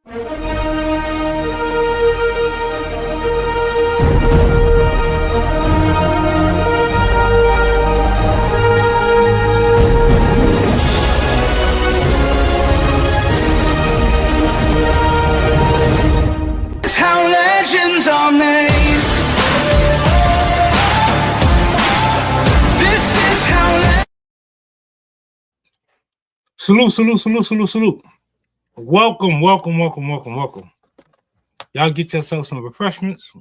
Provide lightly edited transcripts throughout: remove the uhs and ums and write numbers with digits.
How legends are made. This is how. Salute. Welcome. Y'all get yourself some refreshments,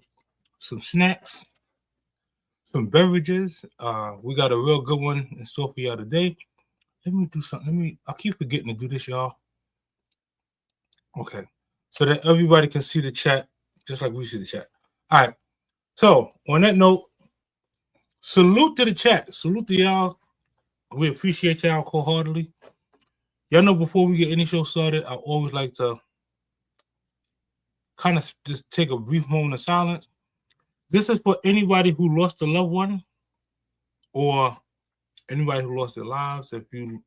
some snacks, some beverages. We got a real good one in store for y'all today. Let me do something. I keep forgetting to do this, y'all. Okay. So that everybody can see the chat, just like we see the chat. All right. So on that note, salute to the chat. Salute to y'all. We appreciate y'all wholeheartedly. Y'all know before we get any show started, I always like to kind of just take a brief moment of silence. This is for anybody who lost a loved one or anybody who lost their lives. If you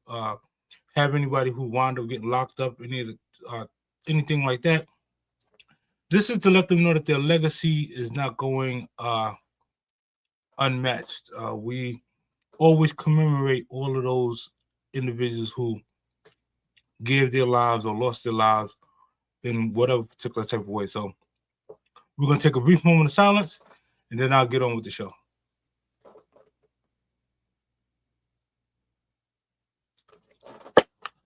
have anybody who wound up getting locked up, anything like that, this is to let them know that their legacy is not going unmatched. We always commemorate all of those individuals who gave their lives or lost their lives in whatever particular type of way. So we're going to take a brief moment of silence, and then I'll get on with the show.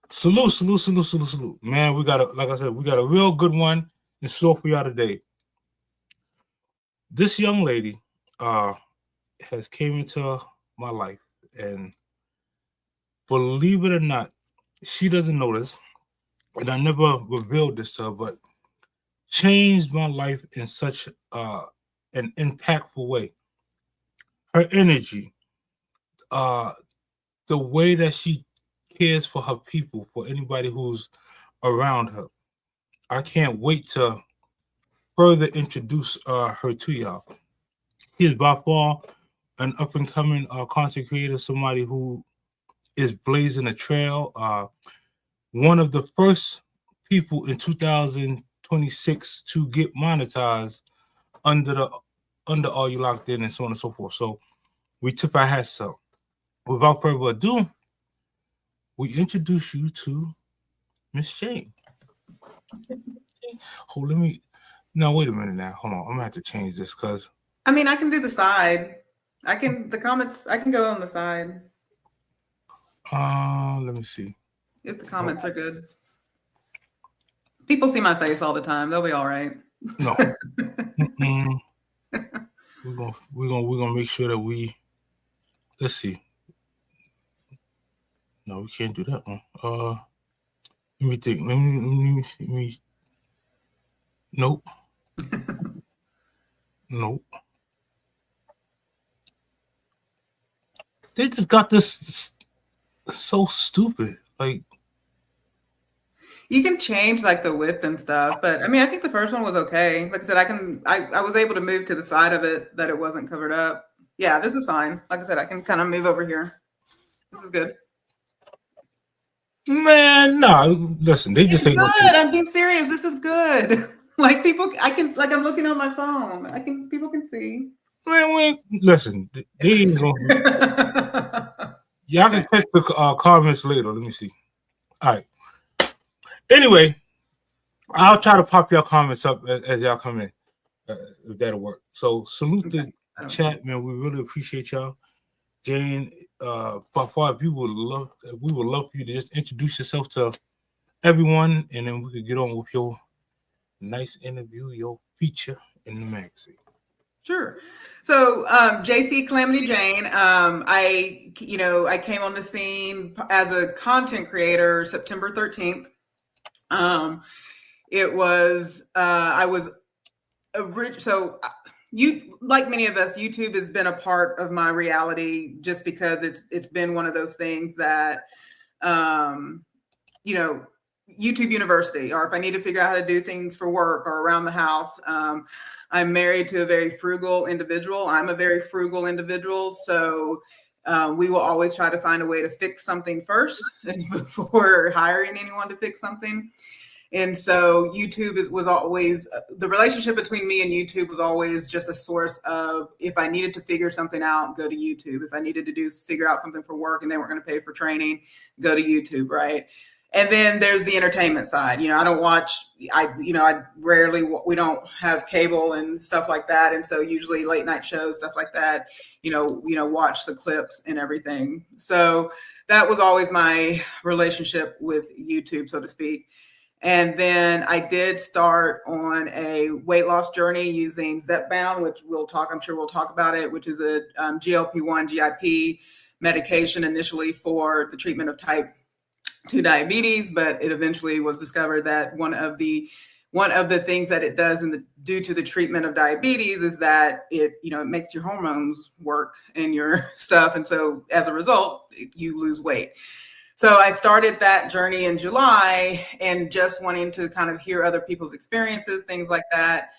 Salute. Man, like I said, we got a real good one in store for y'all today. This young lady has came into my life, and believe it or not, she doesn't know this, and I never revealed this to her, but changed my life in such an impactful way. Her energy, the way that she cares for her people, for anybody who's around her. I can't wait to further introduce her to y'all. She is by far an up-and-coming content creator, somebody who is blazing a trail. One of the first people in 2026 to get monetized under Are You Locked In and so on and so forth. So we tip our hats up. Without further ado, we introduce you to Miss Jane. Wait a minute now. Hold on. I'm gonna have to change this because I mean, I can do the side. I can go on the side. Let me see. If the comments are good. People see my face all the time. They'll be all right. No. We're gonna make sure that let's see. No, we can't do that one. Let me think. Let me Nope. Nope. They just got this so stupid. Like, you can change like the width and stuff, but I mean, I think the first one was okay. Like I said, I was able to move to the side of it that it wasn't covered up. Yeah, this is fine. Like I said, I can kind of move over here. This is good. Man, no, listen, they just ain't good. I'm being serious. This is good. Like people, I'm looking on my phone. People can see. Man, listen, they ain't gonna. Y'all can catch the comments later. Let me see. All right. Anyway, I'll try to pop your comments up as y'all come in, if that'll work. So salute the chat, man. We really appreciate y'all. Jane, by far, we would love for you to just introduce yourself to everyone, and then we could get on with your nice interview, your feature in the magazine. Sure. So, JC Calamity Jane, I came on the scene as a content creator September 13th. You, like many of us, YouTube has been a part of my reality just because it's been one of those things that, YouTube University, or if I need to figure out how to do things for work or around the house. I'm married to a very frugal individual. I'm a very frugal individual. So we will always try to find a way to fix something first before hiring anyone to fix something. And so YouTube was always, the relationship between me and YouTube was always just a source of, if I needed to figure something out, go to YouTube. If I needed to figure out something for work and they weren't going to pay for training, go to YouTube, right? And then there's the entertainment side. I don't watch, I rarely, we don't have cable and stuff like that. And so usually late night shows, stuff like that, watch the clips and everything. So that was always my relationship with YouTube, so to speak. And then I did start on a weight loss journey using Zepbound, which I'm sure we'll talk about it, which is a GLP-1 GIP medication initially for the treatment of type 2 diabetes, but it eventually was discovered that one of the things that it does due to the treatment of diabetes is that it makes your hormones work and your stuff. And so as a result, you lose weight. So I started that journey in July, and just wanting to kind of hear other people's experiences, things like that,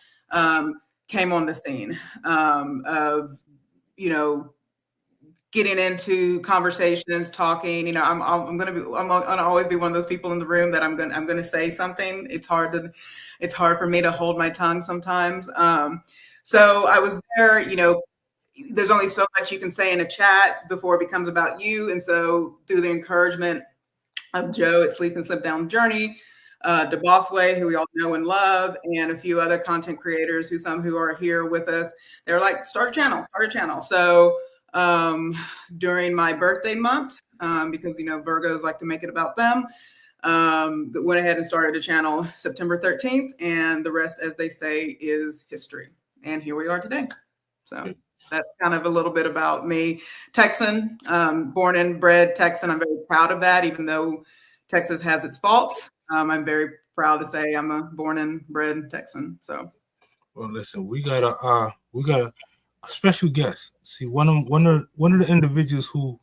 came on the scene of, getting into conversations, talking. I'm gonna always be one of those people in the room that I'm gonna say something. It's hard for me to hold my tongue sometimes. So I was there. There's only so much you can say in a chat before it becomes about you. And so through the encouragement of Joe at Sleep and Slip Down Journey, DeBossway, who we all know and love, and a few other content creators who are here with us, they're like, start a channel. So during my birthday month, because Virgos like to make it about them, went ahead and started a channel September 13th, and the rest, as they say, is history. And here we are today. So that's kind of a little bit about me. Texan, born and bred Texan. I'm very proud of that, even though Texas has its faults. I'm very proud to say I'm a born and bred Texan. So, well, listen, we got a special guest. See, one of the individuals who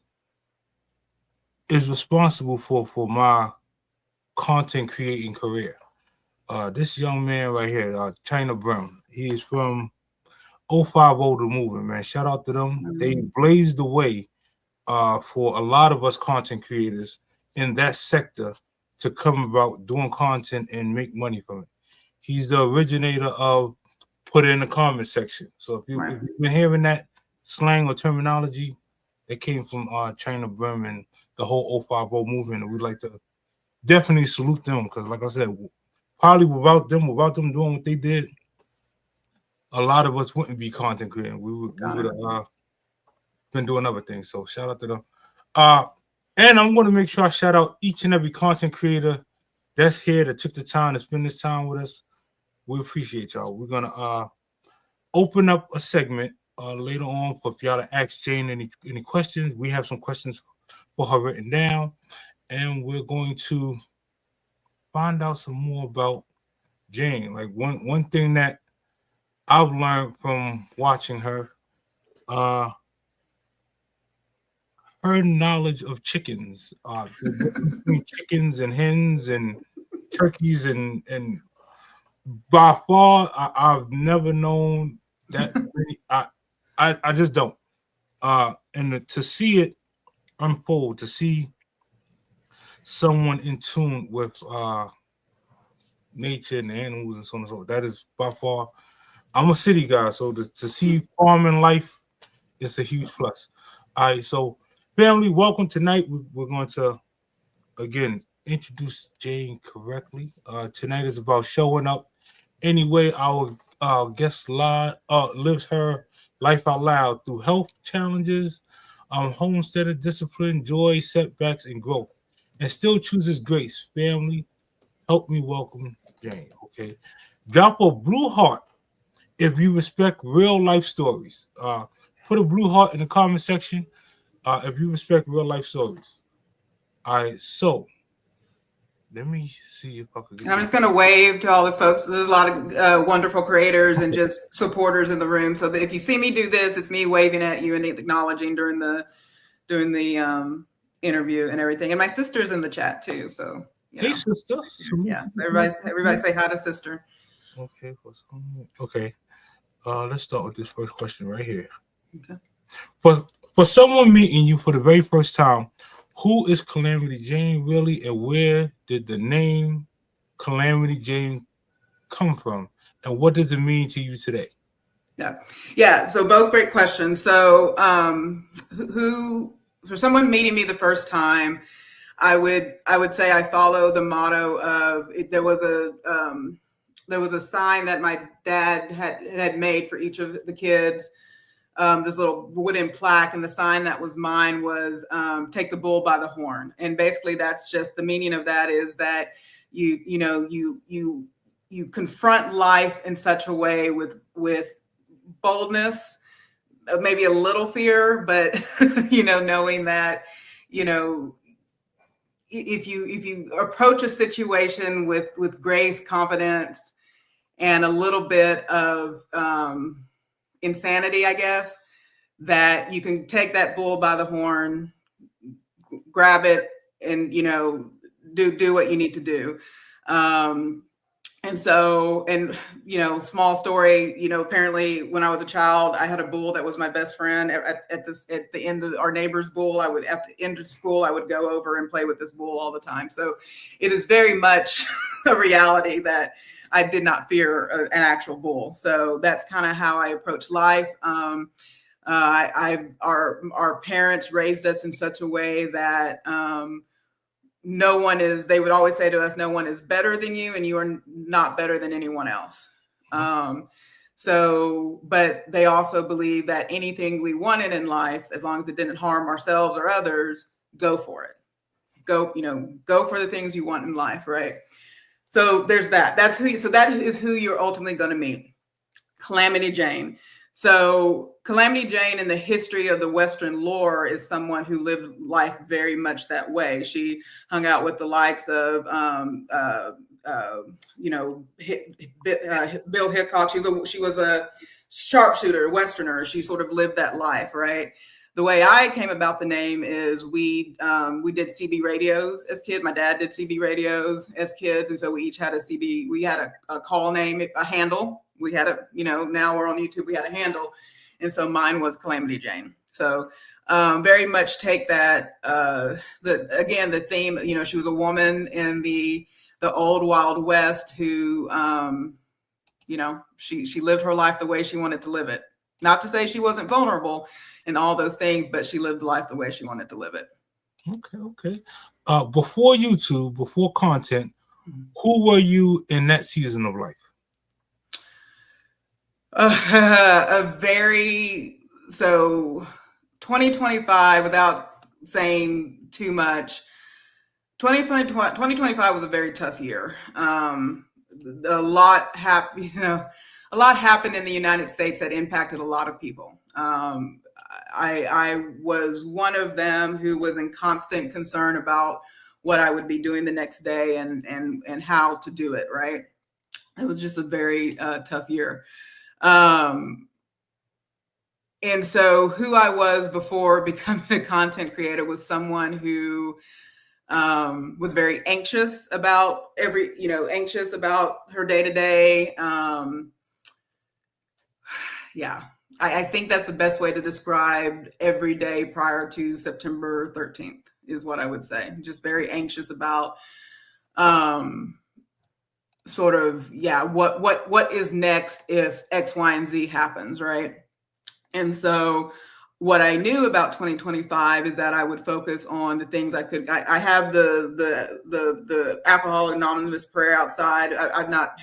is responsible for my content creating career. This young man right here, China Brown. He is from 050 The Movement, man. Shout out to them. Mm-hmm. They blazed the way for a lot of us content creators in that sector to come about doing content and make money from it. He's the originator of put it in the comment section. So if you've been hearing that slang or terminology, it came from China Brim and the whole 050 movement. And we'd like to definitely salute them, because like I said, probably without them doing what they did, a lot of us wouldn't be content creating. We would have been doing other things. So shout out to them. And I'm going to make sure I shout out each and every content creator that's here that took the time to spend this time with us. We appreciate y'all. We're going to open up a segment later on for y'all to ask Jane any questions. We have some questions for her written down, and we're going to find out some more about Jane. Like one thing that I've learned from watching her, her knowledge of chickens, between chickens and hens and turkeys, and by far I've never known that many. I just don't. And to see it unfold, to see someone in tune with nature and animals and so on and so forth, that is by far. I'm a city guy, so to see farming life is a huge plus. All right, so family, welcome tonight. We're going to again introduce Jane correctly. Tonight is about showing up anyway our guest lives her life out loud through health challenges, homesteading, discipline, joy, setbacks, and growth, and still chooses grace. Family, help me welcome Jane. Okay, drop a blue heart if you respect real life stories. Put a blue heart in the comment section if you respect real life stories. All right, so let me see if I can. I'm just going to wave to all the folks. There's a lot of wonderful creators and just supporters in the room. So that if you see me do this, it's me waving at you and acknowledging during the interview and everything. And my sister's in the chat too. So hey, sister. Yeah, everybody say hi to sister. Okay. Let's start with this first question right here. Okay. For someone meeting you for the very first time, who is Calamity Jane really, and where did the name Calamity Jane come from, and what does it mean to you today? Yeah. So both great questions. So, who for someone meeting me the first time, I would say I follow the motto of there was a sign that my dad had made for each of the kids. This little wooden plaque, and the sign that was mine was "Take the bull by the horn." And basically, that's just the meaning of that is that you confront life in such a way with boldness, maybe a little fear, but knowing that if you approach a situation with grace, confidence, and a little bit of insanity, I guess, that you can take that bull by the horn, grab it, and do what you need to do. Small story, apparently when I was a child, I had a bull that was my best friend. At the end of our neighbor's bull, at the end of school, I would go over and play with this bull all the time. So it is very much a reality that I did not fear an actual bull. So that's kind of how I approach life. Our parents raised us in such a way that they would always say to us, no one is better than you and you are not better than anyone else. But they also believe that anything we wanted in life, as long as it didn't harm ourselves or others, go for it. Go for the things you want in life. Right. So there's that. So that is who you're ultimately going to meet. Calamity Jane. So Calamity Jane in the history of the Western lore is someone who lived life very much that way. She hung out with the likes of, Bill Hickok. She was a sharpshooter, Westerner. She sort of lived that life, right? The way I came about the name is we did CB radios as kids. My dad did CB radios as kids, and so we each had a CB. We had a call name, a handle. We had now we're on YouTube. We had a handle, and so mine was Calamity Jane. So very much take that. The theme. She was a woman in the old Wild West who, she lived her life the way she wanted to live it. Not to say she wasn't vulnerable and all those things, but she lived life the way she wanted to live it. Okay. Before YouTube, before content, who were you in that season of life? 2025, without saying too much, 2025 was a very tough year. A lot happened in the United States that impacted a lot of people. I was one of them who was in constant concern about what I would be doing the next day and how to do it. Right. It was just a very tough year. And so who I was before becoming a content creator was someone who was very anxious about anxious about her day to day. I think that's the best way to describe every day prior to September 13th is what I would say. Just very anxious about what is next if X, Y, and Z happens, right? And so what I knew about 2025 is that I would focus on the things I could. I have the Alcoholics Anonymous prayer outside. I've not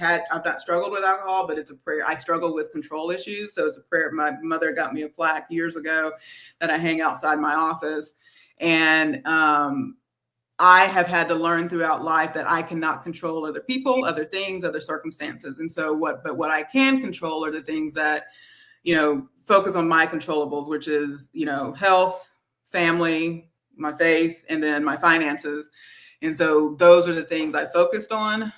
struggled with alcohol, but it's a prayer. I struggle with control issues, so it's a prayer. My mother got me a plaque years ago that I hang outside my office, and I have had to learn throughout life that I cannot control other people, other things, other circumstances, and so what I can control are the things that focus on my controllables, which is, health, family, my faith, and then my finances. And so those are the things I focused on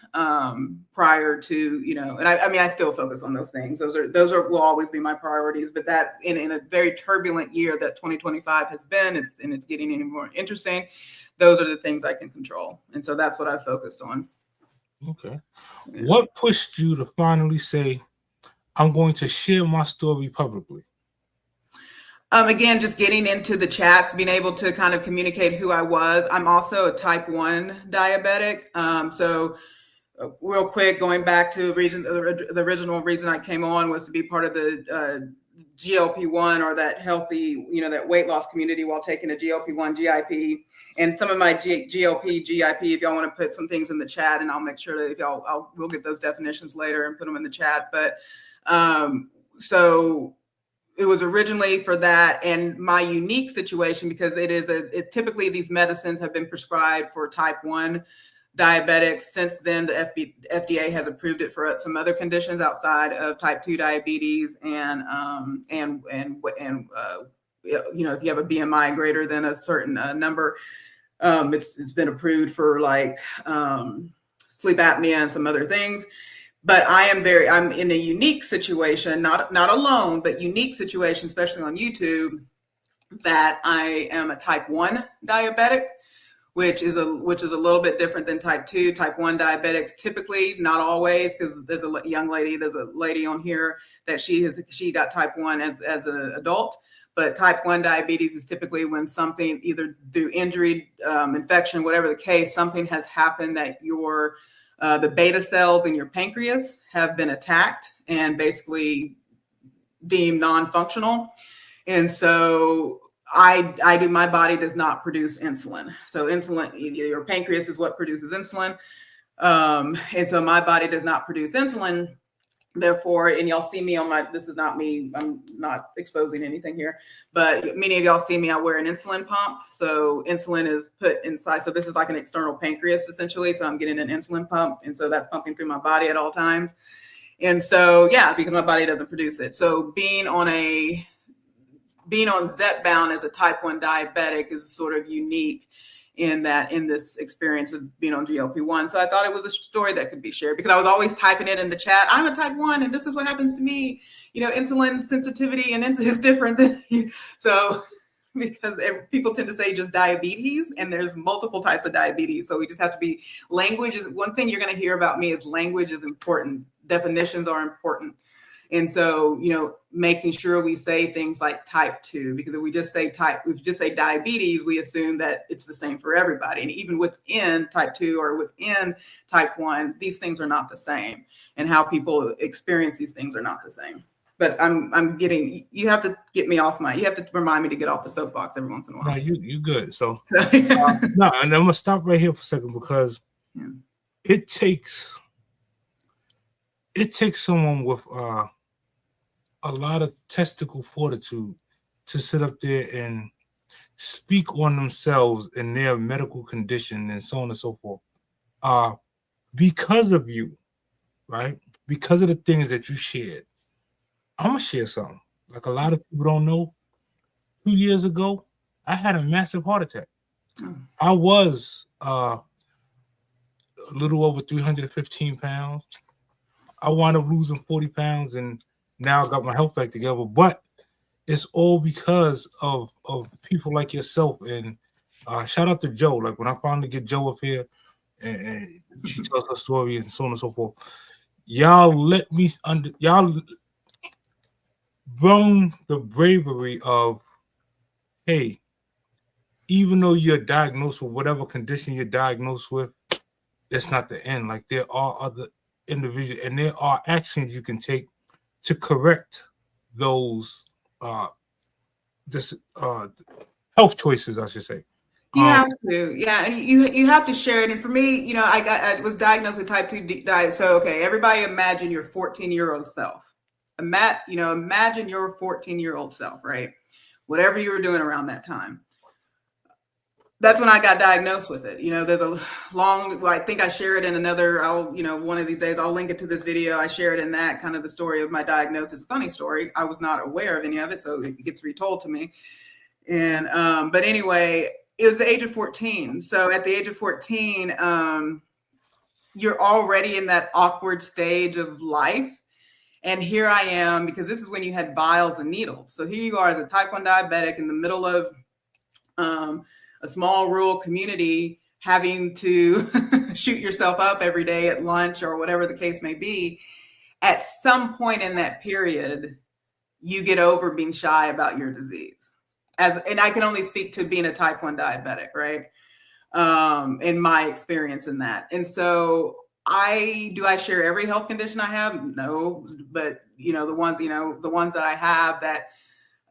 prior to, and I still focus on those things. Those will always be my priorities, but that in a very turbulent year that 2025 has been, and it's getting any more interesting. Those are the things I can control. And so that's what I focused on. Okay. Yeah. What pushed you to finally say, I'm going to share my story publicly? Again, just getting into the chats, being able to kind of communicate who I was. I'm also a type 1 diabetic. So real quick, going back to the original reason I came on was to be part of the GLP-1 or that healthy, that weight loss community while taking a GLP-1 GIP. And some of my GLP GIP, if y'all want to put some things in the chat, and I'll make sure that if we'll get those definitions later and put them in the chat. But so it was originally for that, and my unique situation, because typically these medicines have been prescribed for type 1 diabetics. Since then, the FDA has approved it for some other conditions outside of type 2 diabetes, and if you have a BMI greater than a certain number, it's been approved for like sleep apnea and some other things. But I'm in a unique situation, not alone, but unique situation, especially on YouTube, that I am a type 1 diabetic, which is a little bit different than type 2. Type 1 diabetics typically, not always, because there's a lady on here that she got type 1 as an adult. But type 1 diabetes is typically when something, either through injury, infection, whatever the case, something has happened that the beta cells in your pancreas have been attacked and basically deemed non-functional. And so my body does not produce insulin. So insulin, your pancreas is what produces insulin. And so my body does not produce insulin. Therefore, and y'all see me this is not me, I'm not exposing anything here, but many of y'all see me, I wear an insulin pump. So insulin is put inside. So this is like an external pancreas essentially. So I'm getting an insulin pump. And so that's pumping through my body at all times. And so, because my body doesn't produce it. So being on Zepbound as a type 1 diabetic is sort of unique in this experience of being on GLP-1. So I thought it was a story that could be shared, because I was always typing it in the chat. I'm a type 1 and this is what happens to me. Insulin sensitivity and is different than so, because people tend to say just diabetes, and there's multiple types of diabetes. So we just have to be, language is one thing you're going to hear about me, is language is important. Definitions are important. And so, making sure we say things like type 2, because if we just say diabetes, we assume that it's the same for everybody. And even within type 2 or within type 1, these things are not the same. And how people experience these things are not the same. But you have to get me off you have to remind me to get off the soapbox every once in a while. No, you good. So no, and I'm going to stop right here for a second, because it takes someone with a lot of testicle fortitude to sit up there and speak on themselves and their medical condition and so on and so forth. Because of you, right? Because of the things that you shared, I'm going to share something. Like a lot of people don't know, 2 years ago, I had a massive heart attack. I was a little over 315 pounds. I wound up losing 40 pounds, and now I got my health back together. But it's all because of people like yourself. And shout out to Joe. Like when I finally get Joe up here and she tells her story and so on and so forth, y'all bring the bravery of, hey, even though you're diagnosed with whatever condition you're diagnosed with, it's not the end. Like there are other individuals, and there are actions you can take to correct those health choices, I should say. You have to, and you have to share it. And for me, I was diagnosed with type 2 diabetes. So okay, everybody, imagine your 14-year-old self. Imagine your 14-year-old self, right? Whatever you were doing around that time. That's when I got diagnosed with it. There's a long, I think I share it in another, one of these days, I'll link it to this video. I share it in that, kind of the story of my diagnosis. Funny story. I was not aware of any of it, so it gets retold to me. And, but anyway, it was the age of 14. So at the age of 14, you're already in that awkward stage of life. And here I am, because this is when you had vials and needles. So here you are as a type 1 diabetic in the middle of a small rural community, having to shoot yourself up every day at lunch or whatever the case may be. At some point in that period, you get over being shy about your disease. And I can only speak to being a type 1 diabetic, right? In my experience in that. And so I share every health condition I have? No, but the ones that I have that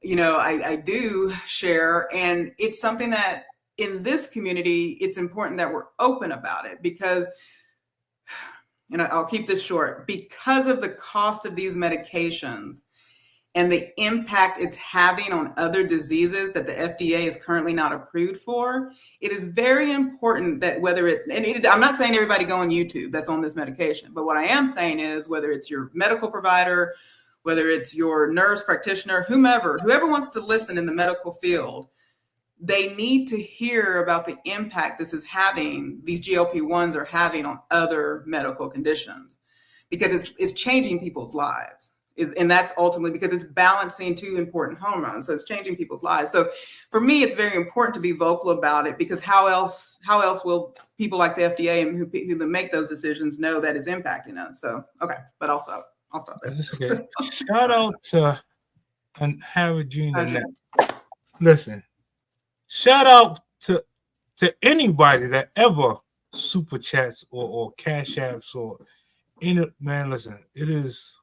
I do share, and it's something that in this community it's important that we're open about it because I'll keep this short, because of the cost of these medications and the impact it's having on other diseases that the FDA is currently not approved for. It is very important that I'm not saying everybody go on YouTube that's on this medication, but what I am saying is whether it's your medical provider, whether it's your nurse practitioner, whoever wants to listen in the medical field, they need to hear about the impact these GLP-1s are having on other medical conditions, because it's changing people's lives. And that's ultimately because it's balancing two important hormones. So it's changing people's lives. So for me, it's very important to be vocal about it, because how else will people like the FDA and who make those decisions know that it's impacting us? So, okay, but also I'll stop there. Okay. Shout out to Harry Jr. Listen, shout out to anybody that ever super chats or cash apps or man. Listen, it is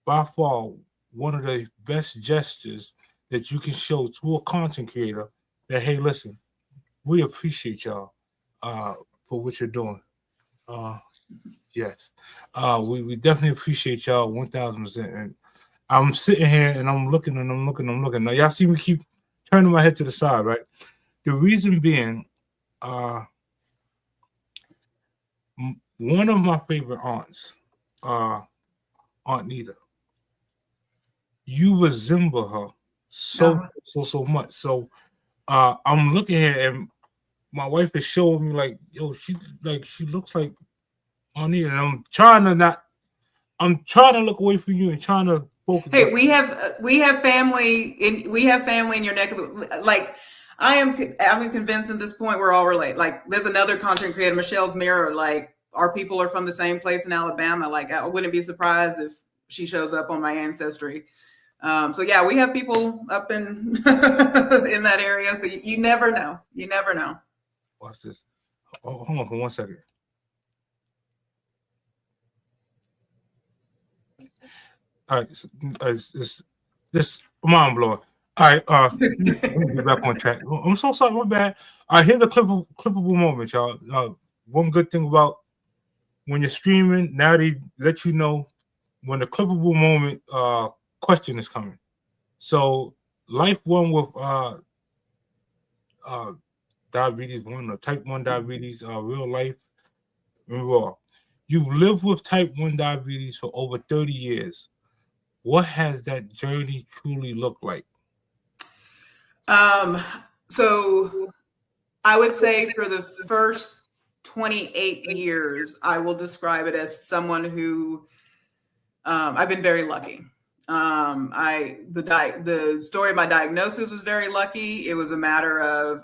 by far one of the best gestures that you can show to a content creator that, hey, listen, we appreciate y'all for what you're doing. Yes. We definitely appreciate y'all 1000%. And I'm sitting here and I'm looking. Now y'all see me keep turning my head to the side, right? The reason being, one of my favorite aunts, Aunt Nita, you resemble her so much. So I'm looking here and my wife is showing me like, yo, she looks like Aunt Nita, and I'm trying to look away from you and trying to focus. Hey, we have family in your neck of the, like, I'm convinced at this point we're all related. Like, there's another content creator, Michelle's Mirror. Like, our people are from the same place in Alabama. Like, I wouldn't be surprised if she shows up on my ancestry. So yeah, we have people up in in that area. So you never know. You never know. Watch this. Oh, hold on for 1 second. All right, this mind blowing. All right, let me get back on track. I'm so sorry, my bad. All right, here's the clippable moment, y'all. One good thing about when you're streaming, now they let you know when the clippable moment question is coming. So life one with diabetes 1 or type 1 diabetes, real life and raw. You've lived with type 1 diabetes for over 30 years. What has that journey truly looked like? So I would say for the first 28 years, I will describe it as someone who I've been very lucky. The story of my diagnosis was very lucky. It was a matter of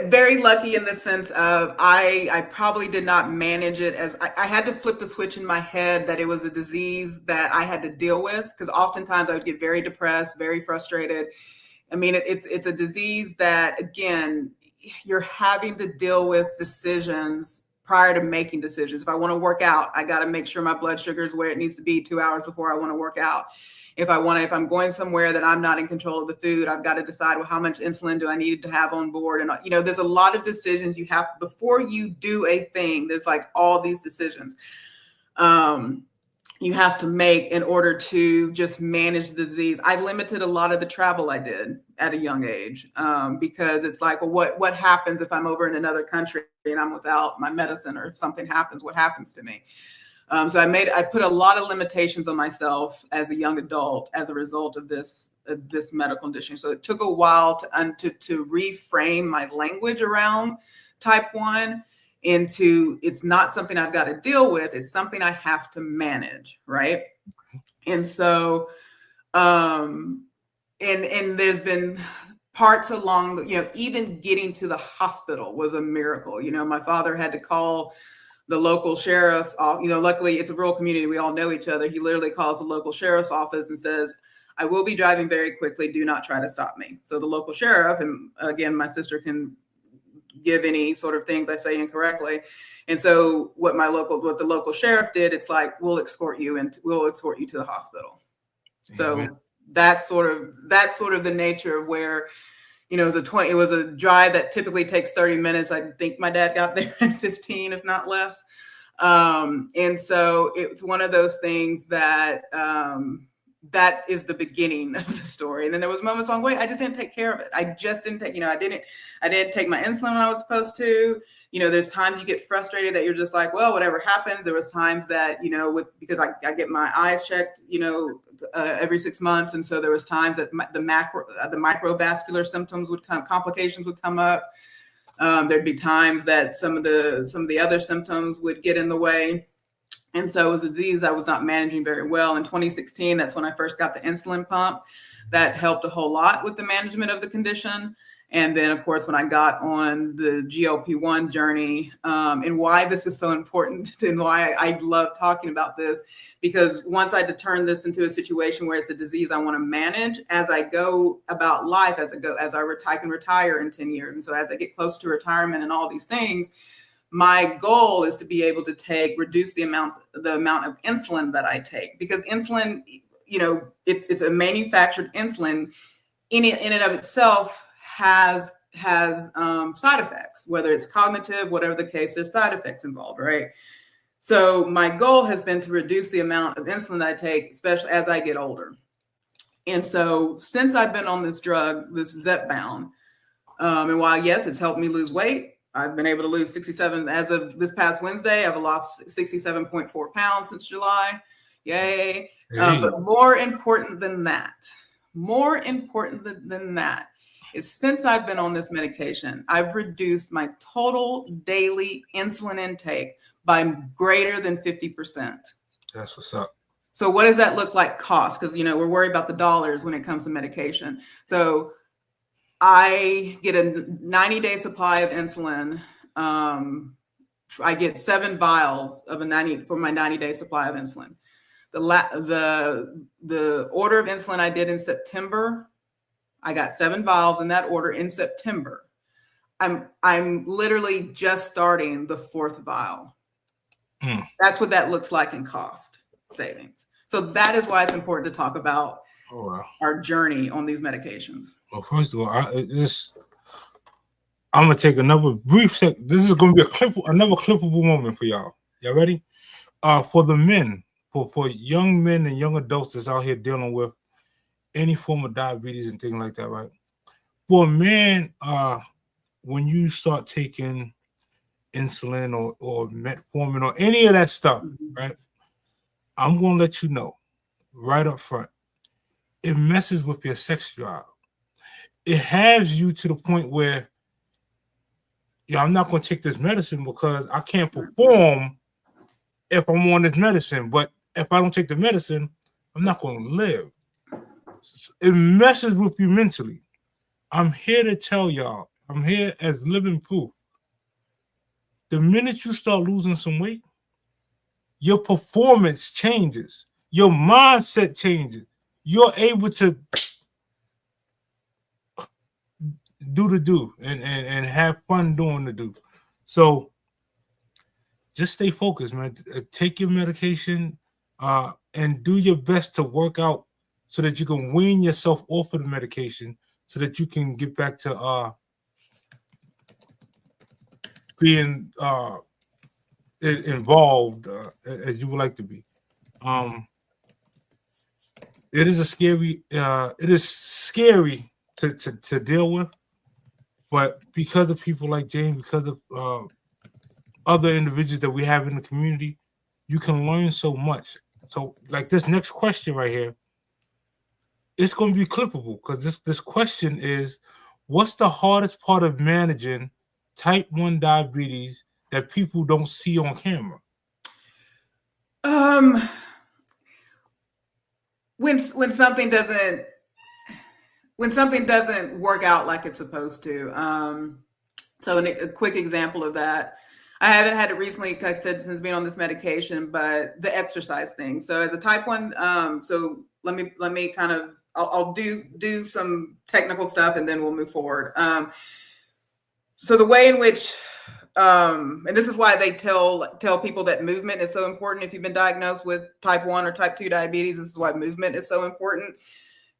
very lucky in the sense of I probably did not manage it as I had to flip the switch in my head that it was a disease that I had to deal with, because oftentimes I would get very depressed, very frustrated. I mean, it's a disease that, again, you're having to deal with decisions prior to making decisions. If I want to work out, I got to make sure my blood sugar is where it needs to be 2 hours before I want to work out. If I'm going somewhere that I'm not in control of the food, I've got to decide, well, how much insulin do I need to have on board? And, there's a lot of decisions you have before you do a thing. There's like all these decisions you have to make in order to just manage the disease. I limited a lot of the travel I did at a young age because it's like, well, what happens if I'm over in another country and I'm without my medicine, or if something happens, what happens to me? So I put a lot of limitations on myself as a young adult as a result of this medical condition. So it took a while to reframe my language around type 1 into, it's not something I've got to deal with, it's something I have to manage, right? And so and there's been parts along even getting to the hospital was a miracle. My father had to call the local sheriff's office. Luckily it's a rural community, we all know each other. He literally calls the local sheriff's office and says, I will be driving very quickly. Do not try to stop me. So the local sheriff, and again, my sister can give any sort of things I say incorrectly. And so what the local sheriff did, it's like, we'll escort you to the hospital. So that's sort of the nature of where, you know, it was a drive that typically takes 30 minutes. I think my dad got there in 15, if not less. And so it was one of those things that, that is the beginning of the story. And then there was moments along the way, I just didn't take care of it. I just didn't take, I didn't take my insulin when I was supposed to. You know, there's times you get frustrated that you're just like, well, whatever happens. There was times that, because I get my eyes checked, every 6 months. And so there was times that the microvascular symptoms complications would come up. There'd be times that some of the other symptoms would get in the way. And so it was a disease I was not managing very well. In 2016, that's when I first got the insulin pump. That helped a whole lot with the management of the condition. And then, of course, when I got on the GLP-1 journey, and why this is so important and why I love talking about this, because once I turned this into a situation where it's a disease I want to manage as I go about life, I can retire in 10 years. And so as I get close to retirement and all these things, my goal is to be able to reduce the amount of insulin that I take, because insulin, it's a manufactured insulin in and of itself has side effects, whether it's cognitive, whatever the case, there's side effects involved, right? So my goal has been to reduce the amount of insulin that I take, especially as I get older. And so since I've been on this drug, this Zepbound, and while yes, it's helped me lose weight, I've been able to lose 67. As of this past Wednesday, I've lost 67.4 pounds since July. Yay. But more important than that is since I've been on this medication, I've reduced my total daily insulin intake by greater than 50%. That's what's up. So what does that look like cost? Because, we're worried about the dollars when it comes to medication. So I get a 90-day supply of insulin. I get 7 vials for my 90-day supply of insulin. The order of insulin I did in September, I got 7 vials in that order in September. I'm literally just starting the 4th vial. That's what that looks like in cost savings. So that is why it's important to talk about our journey on these medications. Well, first of all, I'm gonna take another brief second. This is gonna be another clippable moment for y'all. Y'all ready? For the men, for young men and young adults that's out here dealing with any form of diabetes and things like that, right? For a man, when you start taking insulin or metformin or any of that stuff, right? I'm gonna let you know right up front. It messes with your sex drive. It has you to the point where, I'm not going to take this medicine because I can't perform if I'm on this medicine. But if I don't take the medicine, I'm not going to live. It messes with you mentally. I'm here to tell y'all, I'm here as living proof. The minute you start losing some weight, your performance changes. Your mindset changes. You're able to do the do and have fun doing the do. So just stay focused, man. Take your medication and do your best to work out so that you can wean yourself off of the medication so that you can get back to being involved as you would like to be. It is scary to deal with, but because of people like James, because of other individuals that we have in the community, you can learn so much. So, like this next question right here, it's going to be clippable because this question is, what's the hardest part of managing type 1 diabetes that people don't see on camera? When something doesn't work out like it's supposed to. So a quick example of that, I haven't had it recently, like I said, since being on this medication, but the exercise thing. So as a type 1, so let me kind of I'll do some technical stuff and then we'll move forward. So the way in which, and this is why they tell people that movement is so important. If you've been diagnosed with type 1 or type 2 diabetes, this is why movement is so important.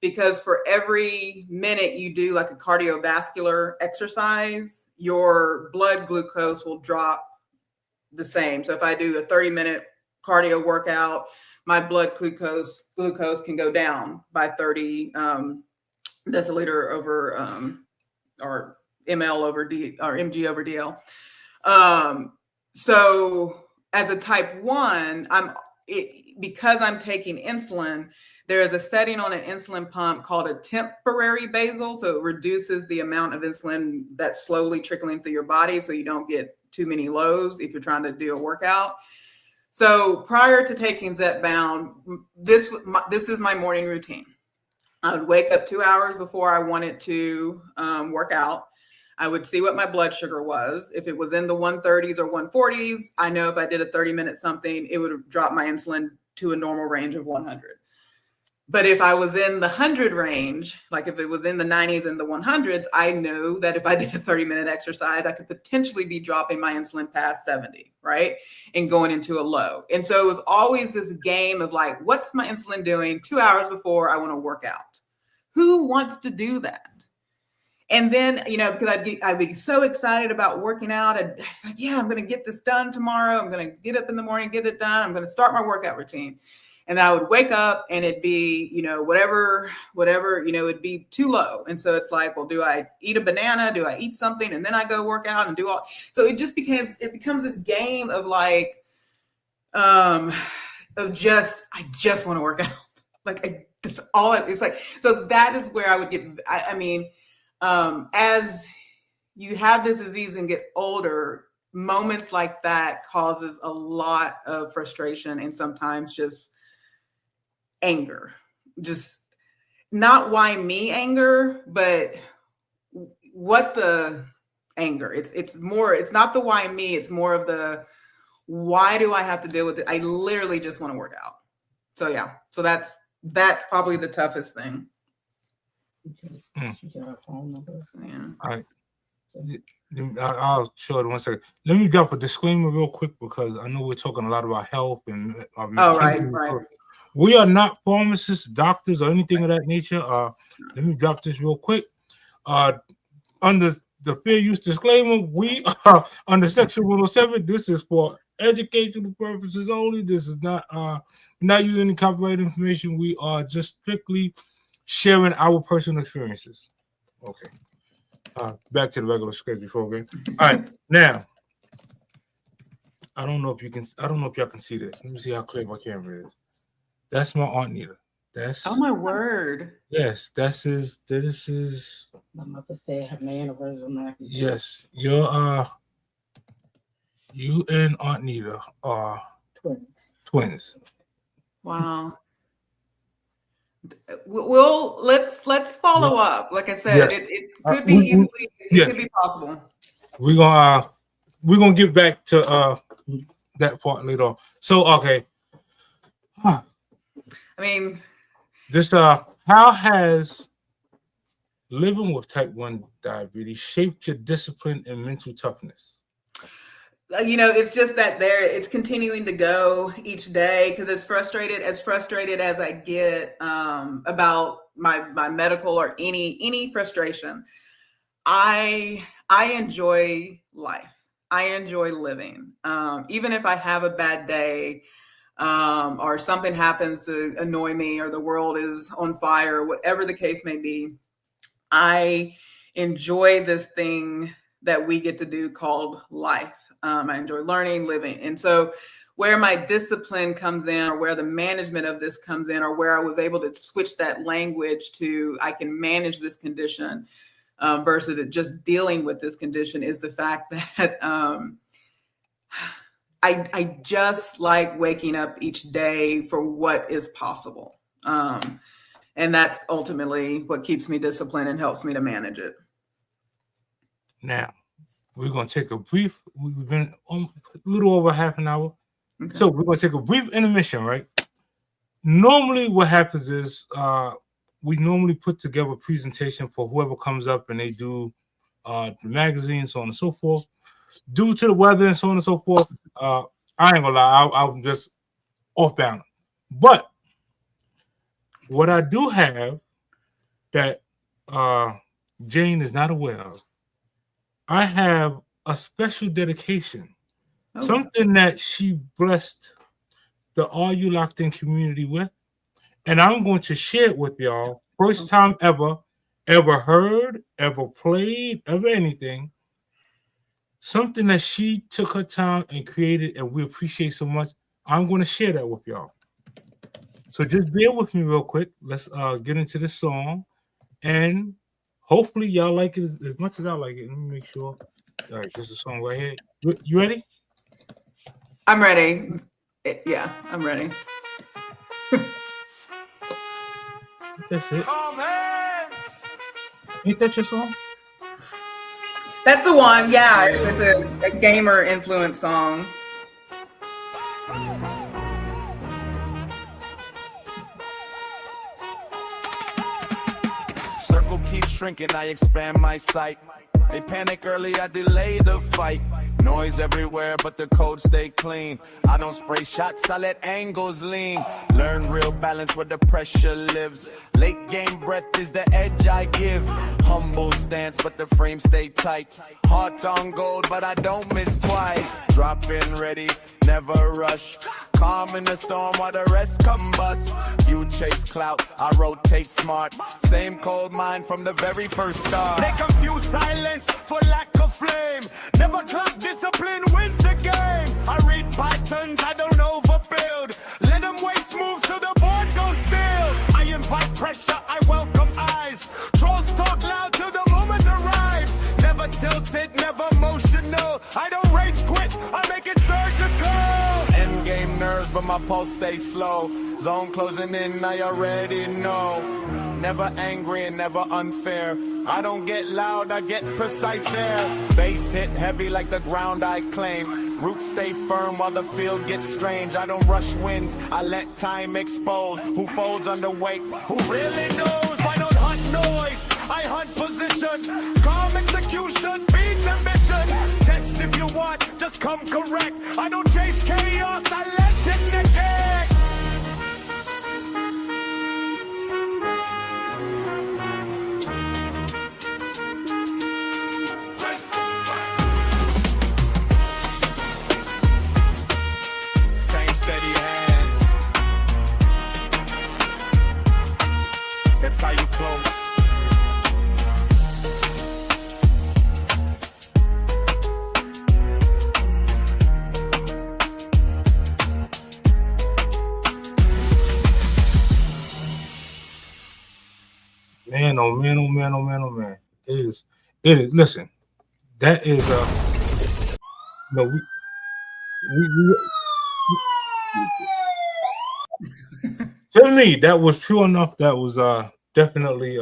Because for every minute you do like a cardiovascular exercise, your blood glucose will drop the same. So if I do a 30-minute cardio workout, my blood glucose can go down by 30 deciliter over or ml over d or mg over dl. So as a type 1, because I'm taking insulin, there is a setting on an insulin pump called a temporary basal. So it reduces the amount of insulin that's slowly trickling through your body so you don't get too many lows if you're trying to do a workout. So prior to taking Zepbound, this is my morning routine. I would wake up 2 hours before I wanted to work out. I would see what my blood sugar was. If it was in the 130s or 140s, I know if I did a 30-minute something, it would drop my insulin to a normal range of 100. But if I was in the 100 range, like if it was in the 90s and the 100s, I know that if I did a 30-minute exercise, I could potentially be dropping my insulin past 70, right? And going into a low. And so it was always this game of like, what's my insulin doing 2 hours before I want to work out? Who wants to do that? And then, you know, because I'd be so excited about working out. And it's like, yeah, I'm going to get this done tomorrow. I'm going to get up in the morning, get it done. I'm going to start my workout routine. And I would wake up and it'd be, you know, whatever, you know, it'd be too low. And so it's like, well, do I eat a banana? Do I eat something? And then I go work out and do all. So it becomes this game of like, I just want to work out. Like, that's all it's like. So that is where I would get, I mean, as you have this disease and get older, moments like that causes a lot of frustration and sometimes just anger. Just not why me anger, but what the anger. It's not the why me, it's more of the why do I have to deal with it? I literally just want to work out. So yeah, so that's probably the toughest thing. She got her phone number. Yeah. All right. I'll show it 1 second. Let me drop a disclaimer real quick because I know we're talking a lot about health and Right. We are not pharmacists, doctors, or anything of that nature. Let me drop this real quick. Under the fair use disclaimer, we are under Section 107. This is for educational purposes only. This is not not using any copyright information. We are just strictly sharing our personal experiences. Okay. Back to the regular schedule program. All right, now I don't know if y'all can see this. Let me see how clear my camera is. That's my Aunt Nita. That's Oh my word. yes. This is My mother said her man was American. yes. You and Aunt Nita are twins. Wow. Let's follow up. Like I said, Yeah. it could be easily, it could be possible. We're gonna get back to that part later on. So okay. I mean, This how has living with type 1 diabetes shaped your discipline and mental toughness? you know, it's just that it's continuing to go each day because as frustrated as I get about my medical or any frustration, I enjoy life. I enjoy living. Even if I have a bad day, or something happens to annoy me, or the world is on fire, whatever the case may be, I enjoy this thing that we get to do called life. I enjoy learning, living. And so where my discipline comes in, or where the management of this comes in, or where I was able to switch that language to I can manage this condition versus it just dealing with this condition, is the fact that I just like waking up each day for what is possible. And that's ultimately what keeps me disciplined and helps me to manage it. Now, we're going to take a brief, we've been on a little over half an hour. Okay. So we're going to take a brief intermission, right? Normally what happens is we normally put together a presentation for whoever comes up and they do the magazine, so on and so forth. Due to the weather and so on and so forth, I ain't gonna lie, I'm just off balance. But what I do have that Jane is not aware of, I have a special dedication, something that she blessed the Are You Locked In community with, and I'm going to share it with y'all. First time ever heard, ever played, ever anything. Something that she took her time and created, and we appreciate so much. I'm going to share that with y'all. So just bear with me real quick. Let's get into this song, and hopefully y'all like it as much as I like it. Let me make sure. All right, this is a song right here. You ready? I'm ready. Yeah, I'm ready. That's it. Ain't that your song? That's the one. Yeah, it's a gamer influence song. Circle keeps shrinking, I expand my sight. They panic early, I delay the fight. Noise everywhere, but the code stay clean. I don't spray shots, I let angles lean. Learn real balance where the pressure lives. Late game breath is the edge I give. Humble stance, but the frame stay tight. Heart on gold, but I don't miss twice. Drop in ready, never rush. Calm in the storm while the rest combust. You chase clout, I rotate smart. Same cold mind from the very first start. They confuse silence for lack of flame. Never clock discipline wins the game. I read patterns, I don't overbuild. Let them waste moves till the board goes still. I invite pressure, I welcome eyes. Trolls talk loud till the moment arrives. Never tilted, never emotional. I don't rage quit, I make it surgical. End game nerves, but my pulse stays slow. Zone closing in, I already know. Never angry and never unfair. I don't get loud, I get precise there. Bass hit heavy like the ground I claim. Roots stay firm while the field gets strange. I don't rush wins, I let time expose. Who folds under weight, who really knows? I don't hunt noise, I hunt position. Calm execution, beats ambition. Test if you want, just come correct. I don't chase chaos, I let it negate. How you close. Man, oh man, oh man, oh man, oh man. It is. Listen, that is no, we to me, that was true enough. That was definitely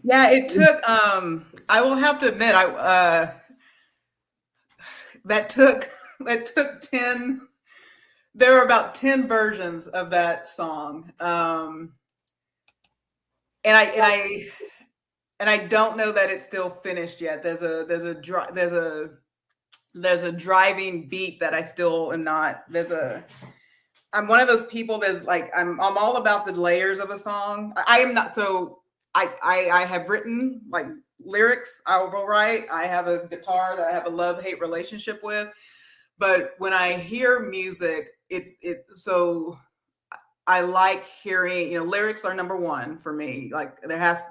Yeah, it took I will have to admit that took 10. There were about 10 versions of that song. And I don't know that it's still finished yet. There's a driving beat that I still am not. I'm one of those people that's like I'm all about the layers of a song. I am not so I have written like lyrics I will write. I have a guitar that I have a love-hate relationship with. But when I hear music, so I like hearing, lyrics are number one for me. Like there has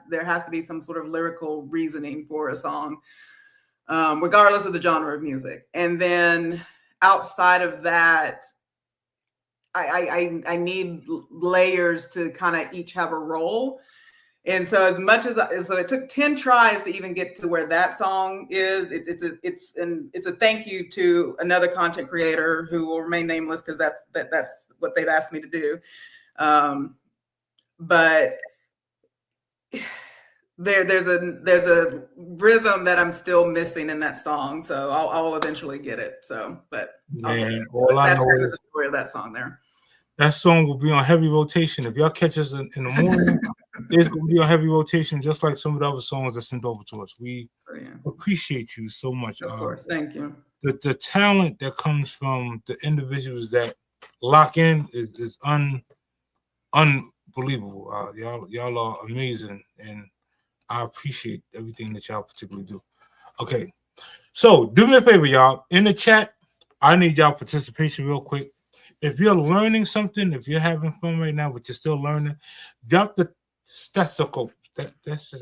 to be some sort of lyrical reasoning for a song, regardless of the genre of music. And then outside of that, I need layers to kind of each have a role. And so as much as so it took 10 tries to even get to where that song is. It's a thank you to another content creator who will remain nameless because that's what they've asked me to do. But there's a rhythm that I'm still missing in that song. So I'll eventually get it. So, but man, that's the story of that song there. That song will be on heavy rotation. If y'all catch us in the morning, it's going to be on heavy rotation, just like some of the other songs that sent over to us. We appreciate you so much. Of course, thank you. The talent that comes from the individuals that lock in is unbelievable. Y'all are amazing, and I appreciate everything that y'all particularly do. Okay, so do me a favor, y'all. In the chat, I need y'all participation real quick. If you're learning something, if you're having fun right now, but you're still learning, drop the stethoscope. That's I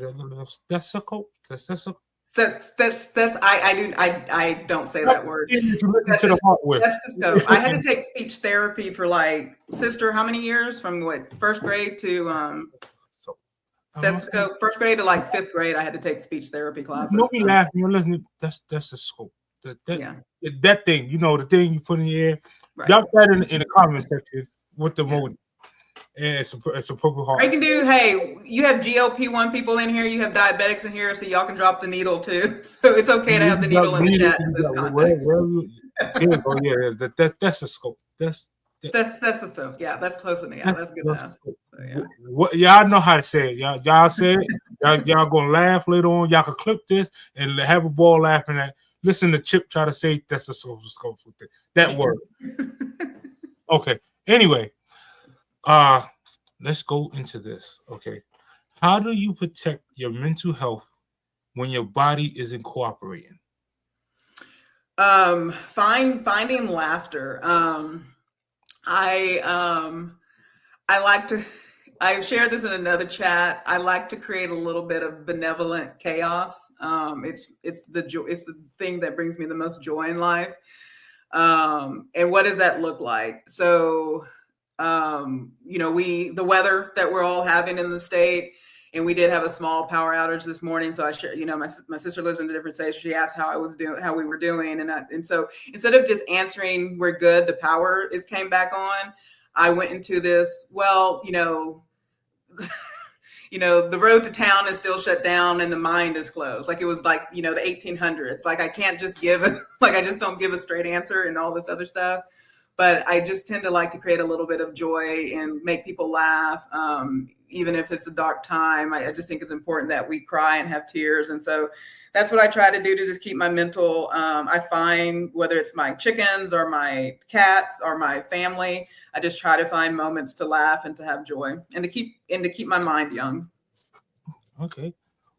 don't say that word. Stethoscope. I had to take speech therapy for like, sister, how many years? From what, first grade to stethoscope, first grade to like fifth grade, I had to take speech therapy classes. Don't be laughing. You're listening. That's a scope. That thing, you know, the thing you put in your ear. Right. Drop that in the comment section with the emoji. And it's a purple heart. I can do. Hey, you have GLP-1 people in here. You have diabetics in here, so y'all can drop the needle too. So it's okay to have the needle in the chat in this context. That's a scope. That's the scope. Yeah, that's close enough. Yeah, that's good enough. So, y'all know how to say it. Y'all say it. Y'all gonna laugh later on. Y'all can clip this and have a ball laughing at. Listen to Chip try to say that's a scope. That word. Okay. Anyway, let's go into this. Okay. How do you protect your mental health when your body isn't cooperating? Finding laughter. I like to. I've shared this in another chat. I like to create a little bit of benevolent chaos. It's the thing that brings me the most joy in life. And what does that look like? So, the weather that we're all having in the state, and we did have a small power outage this morning. So I share, my sister lives in a different state. So she asked how we were doing. And so instead of just answering, we're good, the power came back on. I went into this, the road to town is still shut down and the mind is closed. Like it was like, the 1800s. Like I can't just I just don't give a straight answer and all this other stuff. But I just tend to like to create a little bit of joy and make people laugh. Even if it's a dark time, I just think it's important that we cry and have tears. And so that's what I try to do to just keep my mental. I find whether it's my chickens or my cats or my family, I just try to find moments to laugh and to have joy and to keep my mind young. Okay.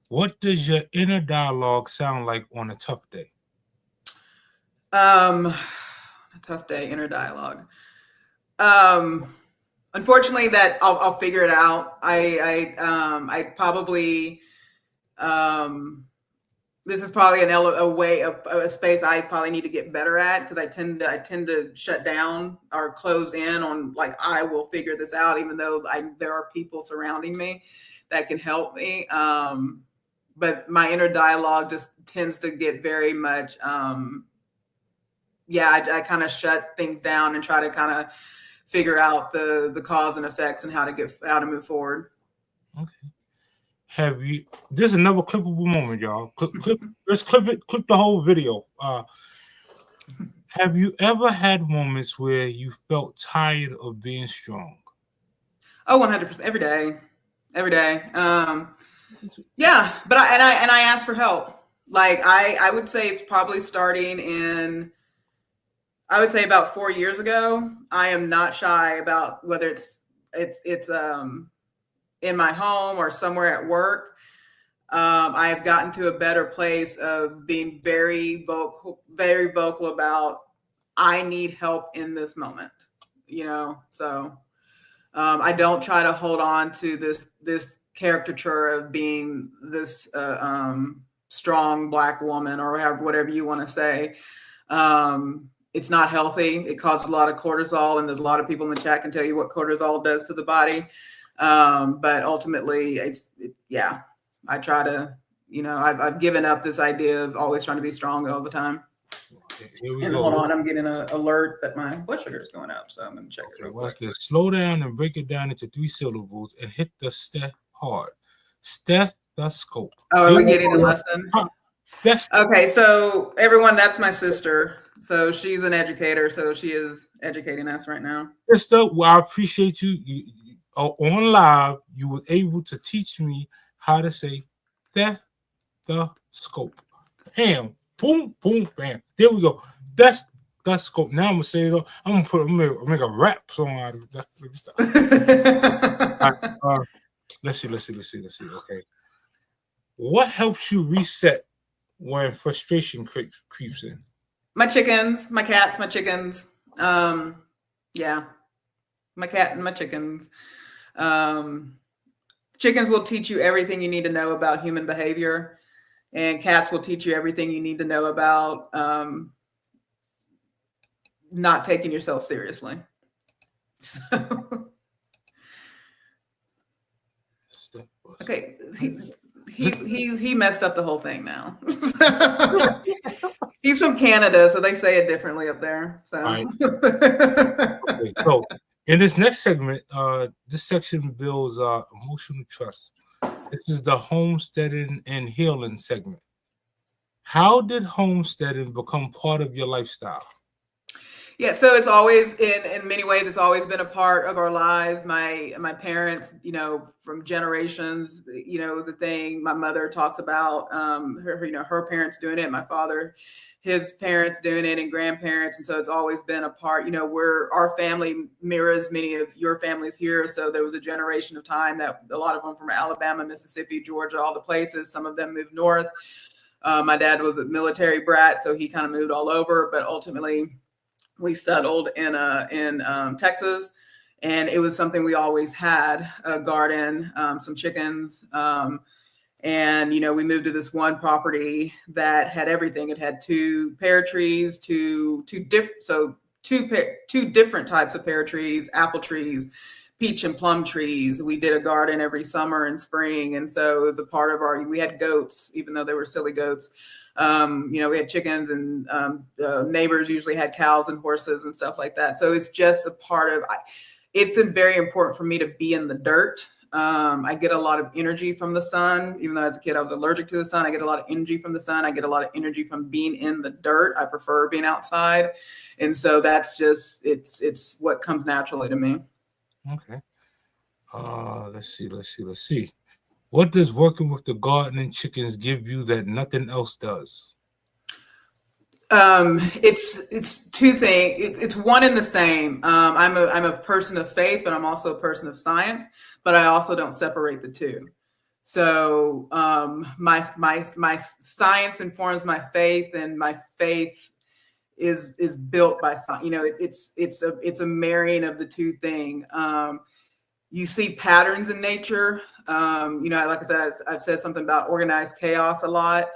What does your inner dialogue sound like on a tough day? A tough day, inner dialogue. Unfortunately, that I'll figure it out. I probably this is probably a space I probably need to get better at, because I tend to shut down or close in on like I will figure this out, even though there are people surrounding me that can help me. But my inner dialogue just tends to get very much. I kind of shut things down and try to kind of figure out the cause and effects and how to move forward. Okay. This is another clippable moment, y'all. Let's clip the whole video. Have you ever had moments where you felt tired of being strong? Oh, 100%. Every day. Yeah, but I ask for help. Like I would say it's probably starting in, I would say about 4 years ago. I am not shy about whether it's in my home or somewhere at work. I have gotten to a better place of being very vocal about I need help in this moment. So I don't try to hold on to this caricature of being this strong Black woman or whatever you want to say. It's not healthy. It causes a lot of cortisol, and there's a lot of people in the chat can tell you what cortisol does to the body. But ultimately, I try to, I've given up this idea of always trying to be strong all the time. Here we and go. Hold on, I'm getting an alert that my blood sugar is going up, so I'm going to check it real quick. This. Slow down and break it down into 3 syllables and hit the step hard. Stethoscope. Oh, are we getting a lesson? Okay, so everyone, that's my sister. So she's an educator. So she is educating us right now. Sister, well, I appreciate you. On live, you were able to teach me how to say the scope. Bam, boom, boom, bam. There we go. That's scope. Now I'm gonna say it. I'm gonna make a rap song out of that. Let's see. Okay. What helps you reset when frustration creeps in? My chickens, my cats, my chickens. Yeah, my cat and my chickens. Chickens will teach you everything you need to know about human behavior, and cats will teach you everything you need to know about not taking yourself seriously. So, okay, he messed up the whole thing now. He's from Canada, so they say it differently up there. So, right. Okay, so in this next segment, this section builds emotional trust. This is the homesteading and healing segment. How did homesteading become part of your lifestyle? Yeah, so it's always in many ways, it's always been a part of our lives. My parents, from generations, it was a thing. My mother talks about her parents doing it, my father, his parents doing it, and grandparents. And so it's always been a part, our family mirrors many of your families here. So there was a generation of time that a lot of them from Alabama, Mississippi, Georgia, all the places, some of them moved north. My dad was a military brat, so he kind of moved all over, but ultimately we settled in Texas, and it was something we always had: a garden, some chickens, and we moved to this one property that had everything. It had 2 pear trees, two different types of pear trees, apple trees, peach and plum trees. We did a garden every summer and spring, and so it was a part of we had goats, even though they were silly goats. We had chickens, and neighbors usually had cows and horses and stuff like that. So it's just a part of. It's very important for me to be in the dirt. I get a lot of energy from the sun. Even though as a kid I was allergic to the sun, I get a lot of energy from the sun. I get a lot of energy from being in the dirt. I prefer being outside, and so that's just it's what comes naturally to me. Okay. Let's see. What does working with the garden and chickens give you that nothing else does? It's 2 things. It's one and the same. I'm a person of faith, but I'm also a person of science. But I also don't separate the 2. So my science informs my faith, and my faith is built by science. It's a marrying of the 2 things. You see patterns in nature. Like I said, I've said something about organized chaos a lot.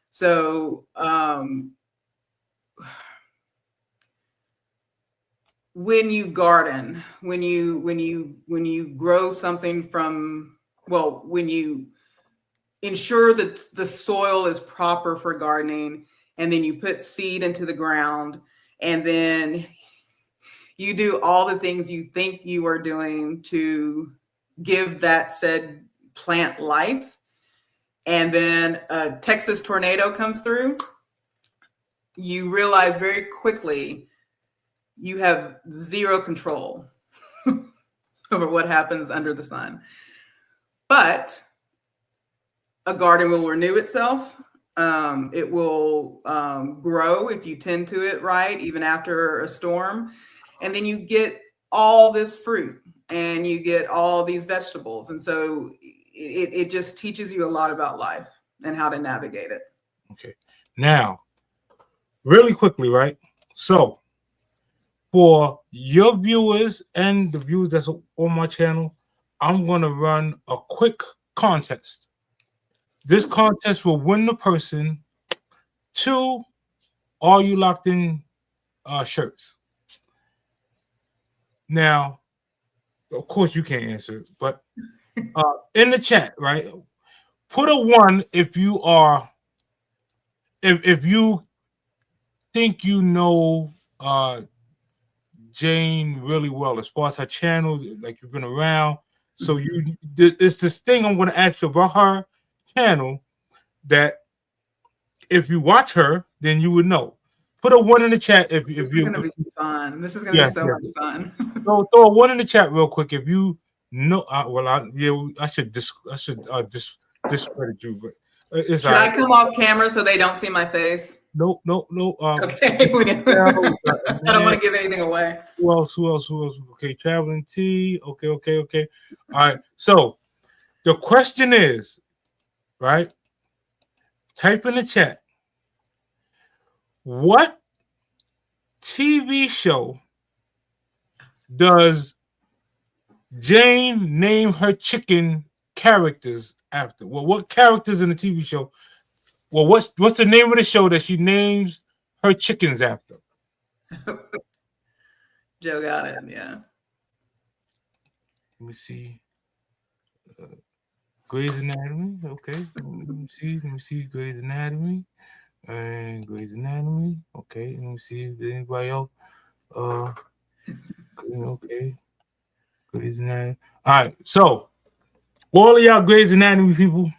So when you garden, when you grow something when you ensure that the soil is proper for gardening, and then you put seed into the ground, and then you do all the things you think you are doing to give that said plant life, and then a Texas tornado comes through, you realize very quickly you have zero control over what happens under the sun. But a garden will renew itself. It will grow if you tend to it right, even after a storm. And then you get all this fruit, and you get all these vegetables. And so it just teaches you a lot about life and how to navigate it. Okay. Now, really quickly, right? So for your viewers and the viewers that's on my channel, I'm going to run a quick contest. This contest will win the person 2 All You Locked In shirts. Now, of course, you can't answer it, but in the chat, right? Put a 1 if you are, if you think you know Jane really well as far as her channel, like you've been around. So it's this thing I'm going to ask you about her channel that if you watch her, then you would know. Put a 1 in the chat if This is you. gonna be fun. This is gonna be so much fun. Throw a 1 in the chat real quick if you know. I should discredit you, but it's Should all I right. come off camera so they don't see my face? No. Okay. I don't want to give anything away. Who else? Okay, traveling T. Okay. All right. So the question is, right? Type in the chat. What TV show does Jane name her chicken characters after? Well, what characters in the TV show? Well, what's the name of the show that she names her chickens after? Joe got it. Yeah. Let me see. Grey's Anatomy. Okay. Let me see. Grey's Anatomy. And Grey's Anatomy. Okay. Let me see if there's anybody else. Okay. Grey's Anatomy. All right. So, all of y'all Grey's Anatomy people,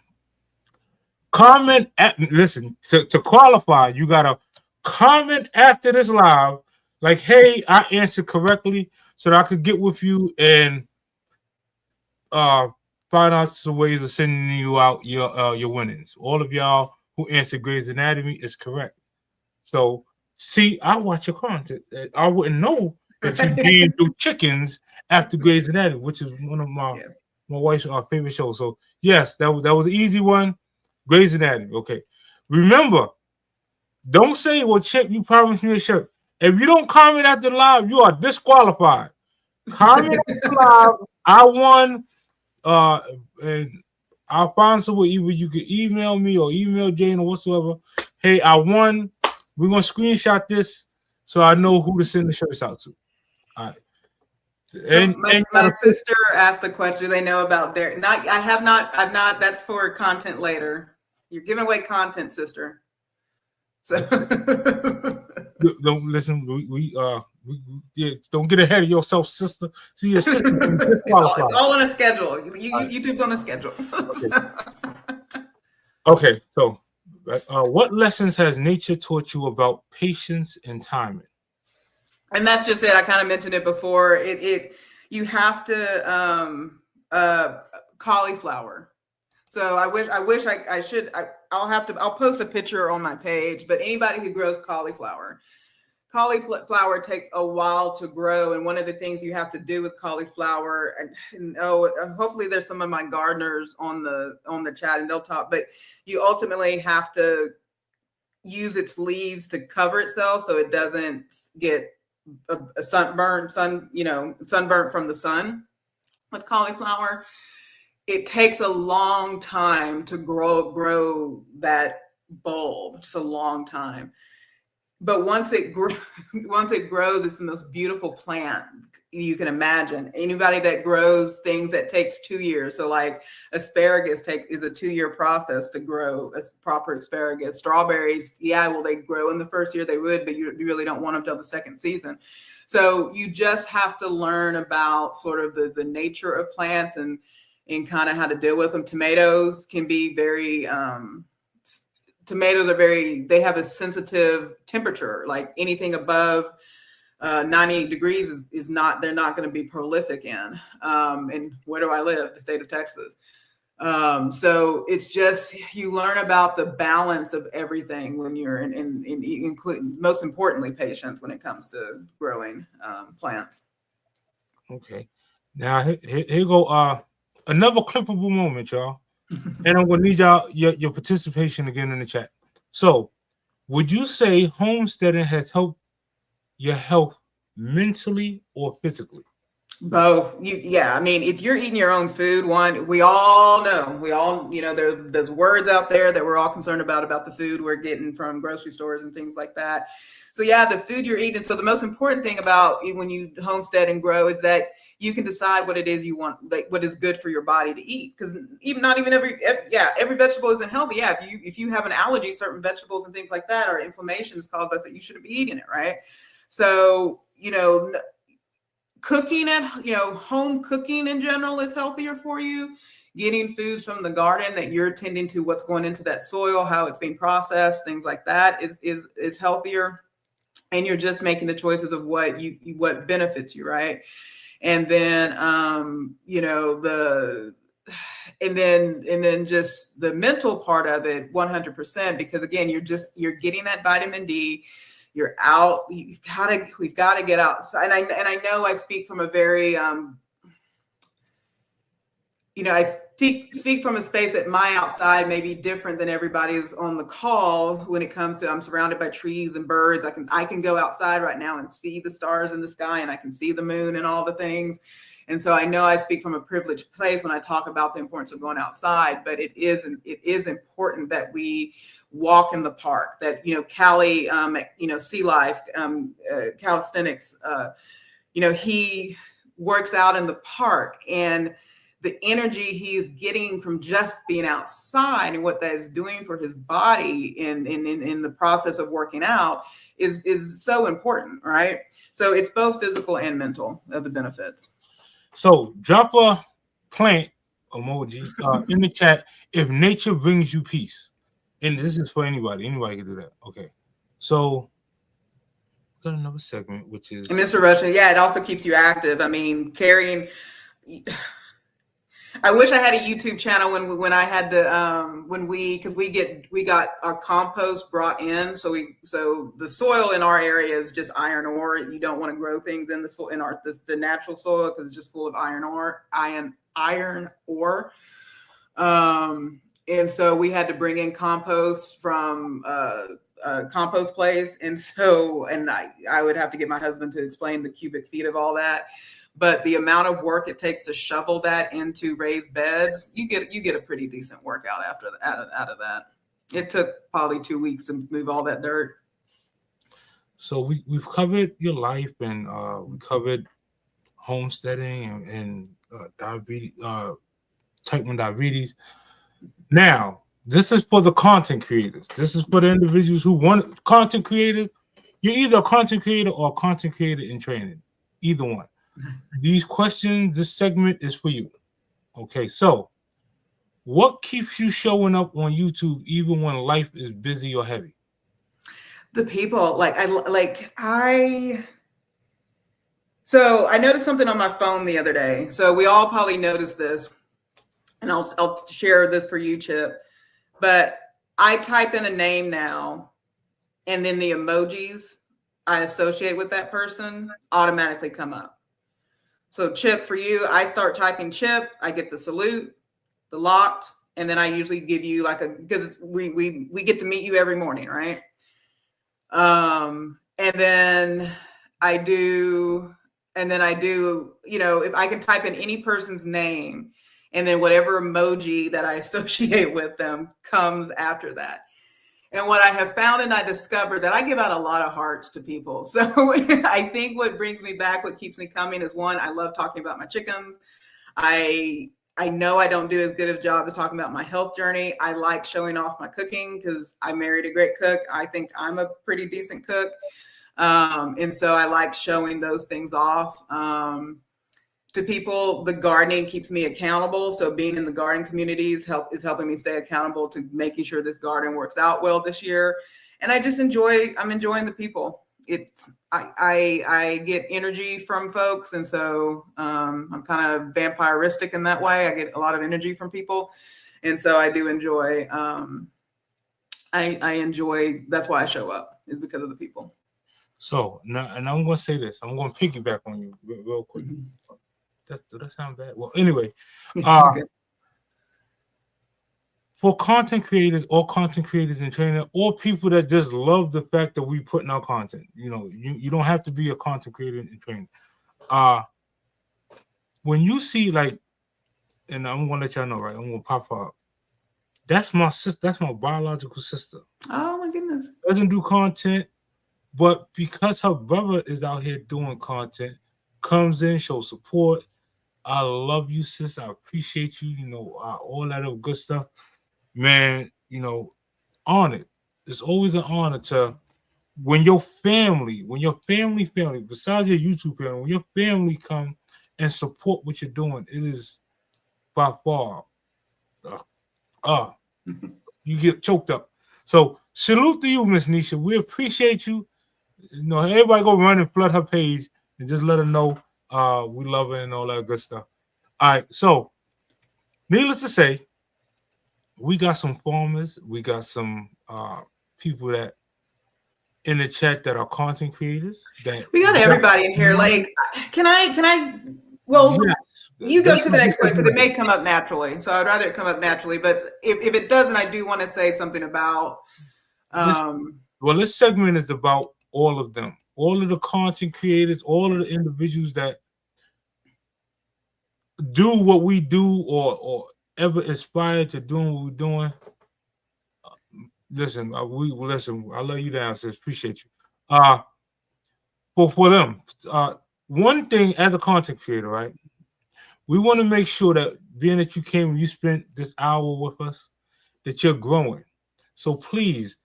comment listen, to qualify, you gotta comment after this live, like, hey, I answered correctly, so that I could get with you and find out some ways of sending you out your winnings. All of y'all who answered Grey's Anatomy is correct. So, see, I watch your content. I wouldn't know that you named your chickens after Grey's Anatomy, which is one of my wife's favorite shows. So, yes, that was an easy one. Grey's Anatomy. Okay. Remember, don't say, well, Chip, you promised me a shirt. If you don't comment after the live, you are disqualified. Comment after the live. I won. And I'll find someone. Either you can email me or email Jane or whatsoever. Hey, I won. We're gonna screenshot this so I know who to send the shirts out to. All right. And my sister asked the question. Do they know about their? I've not. That's for content later. You're giving away content, sister. So don't listen. We don't get ahead of yourself, sister. See your sister. it's all on a schedule. YouTube's on a schedule. Okay. So, what lessons has nature taught you about patience and timing? And that's just it. I kind of mentioned it before. You have to cauliflower. So I'll post a picture on my page, but anybody who grows cauliflower takes a while to grow. And one of the things you have to do with cauliflower, and hopefully there's some of my gardeners on the chat and they'll talk, but you ultimately have to use its leaves to cover itself so it doesn't get a sunburnt from the sun. With cauliflower, it takes a long time to grow that bulb. It's a long time. But once it grows, it's the most beautiful plant you can imagine. Anybody that grows things that takes 2 years. So like asparagus is a 2-year process to grow a proper asparagus. Strawberries, they grow in the first year they would, but you really don't want them till the second season. So you just have to learn about sort of the nature of plants and kind of how to deal with them. Tomatoes can be very, they have a sensitive temperature, like anything above 90 degrees they're not going to be prolific in. And where do I live? The state of Texas. So it's just, you learn about the balance of everything when you're including, most importantly, patience when it comes to growing plants. Okay. Now here go another clippable moment, y'all. And I'm gonna need y'all your participation again in the chat. So, would you say homesteading has helped your health mentally or physically? Both. I mean, if you're eating your own food, we all know, there's words out there that we're all concerned about the food we're getting from grocery stores and things like that. So the food you're eating. So the most important thing about when you homestead and grow is that you can decide what it is you want, like what is good for your body to eat. Because every vegetable isn't healthy. Yeah, if you have an allergy, certain vegetables and things like that, or inflammation is caused by that, you shouldn't be eating it, right? So cooking home cooking in general is healthier for you. Getting foods from the garden that you're tending to what's going into that soil, how it's being processed, things like that is healthier. and you're just making the choices of what benefits you, right? And then and then just the mental part of it 100%, because again, you're getting that vitamin D, you're out, we've got to get outside. And I know I speak from a very I speak from a space that my outside may be different than everybody's on the call when it comes to, I'm surrounded by trees and birds. I can go outside right now and see the stars in the sky, and I can see the moon and all the things. And so I know I speak from a privileged place when I talk about the importance of going outside, but it is important that we walk in the park, that, Callie, Sea Life, calisthenics, he works out in the park, and the energy he's getting from just being outside and what that is doing for his body in the process of working out is so important, right? So it's both physical and mental of the benefits. So drop a plant emoji in the chat if nature brings you peace. And this is for anybody. Anybody can do that. Okay. So got another segment, which is... And Mr. Russian, yeah, it also keeps you active. I mean, carrying... I wish I had a YouTube channel when I had to because we got our compost brought in, so the soil in our area is just iron ore. You don't want to grow things in the soil the natural soil because it's just full of iron ore. And so we had to bring in compost from a compost place, and I would have to get my husband to explain the cubic feet of all that. But the amount of work it takes to shovel that into raised beds, you get a pretty decent workout out of that. It took probably 2 weeks to move all that dirt. So we've covered your life, and we covered homesteading and diabetes, type 1 diabetes. Now, this is for the content creators. This is for the individuals who want content creators. You're either a content creator or a content creator in training. Either one. These questions, this segment is for you. Okay, so what keeps you showing up on YouTube even when life is busy or heavy? The people, so I noticed something on my phone the other day. So we all probably noticed this, and I'll share this for you, Chip. But I type in a name now, and then the emojis I associate with that person automatically come up. So Chip, for you, I start typing Chip, I get the salute, the locked, and then I usually give you because we get to meet you every morning, right? And then I do, if I can type in any person's name, and then whatever emoji that I associate with them comes after that. And what I have found and I discovered that I give out a lot of hearts to people. So I think what brings me back, what keeps me coming is, one, I love talking about my chickens. I know I don't do as good a job as talking about my health journey. I like showing off my cooking because I married a great cook. I think I'm a pretty decent cook. And so I like showing those things off. To people, the gardening keeps me accountable. So being in the garden communities is helping me stay accountable to making sure this garden works out well this year. And I'm enjoying the people. I get energy from folks. And so I'm kind of vampiristic in that way. I get a lot of energy from people. And so I do enjoy, I enjoy, that's why I show up, is because of the people. So now, and I'm going to say this, I'm going to piggyback on you real quick. Mm-hmm. Does that sound bad? Well, anyway, Okay. For content creators or content creators in training, or people that just love the fact that we putting out content, you don't have to be a content creator in training. When you see and I'm gonna let y'all know, right? I'm gonna pop up. That's my sister. That's my biological sister. Oh my goodness. Doesn't do content, but because her brother is out here doing content, comes in, shows support. I love you, sis. I appreciate you. All that other good stuff, man. Honored. It's always an honor to when your family, besides your YouTube family, when your family come and support what you're doing, it is by far. You get choked up. So salute to you, Miss Nisha. We appreciate you. everybody go run and flood her page and just let her know we love her and all that good stuff. All right, so needless to say, we got some farmers, we got some people that in the chat that are content creators. That we got everybody in here. Like, can I? Well, yes, you go to the next one because it may come up naturally. So I'd rather it come up naturally. But if it doesn't, I do want to say something about. This segment is about all of them, all of the content creators, all of the individuals that do what we do or ever aspire to doing what we're doing. Listen, listen. I love you down, sis. Appreciate you. For them, one thing as a content creator, right? We want to make sure that being that you came and you spent this hour with us, that you're growing. So please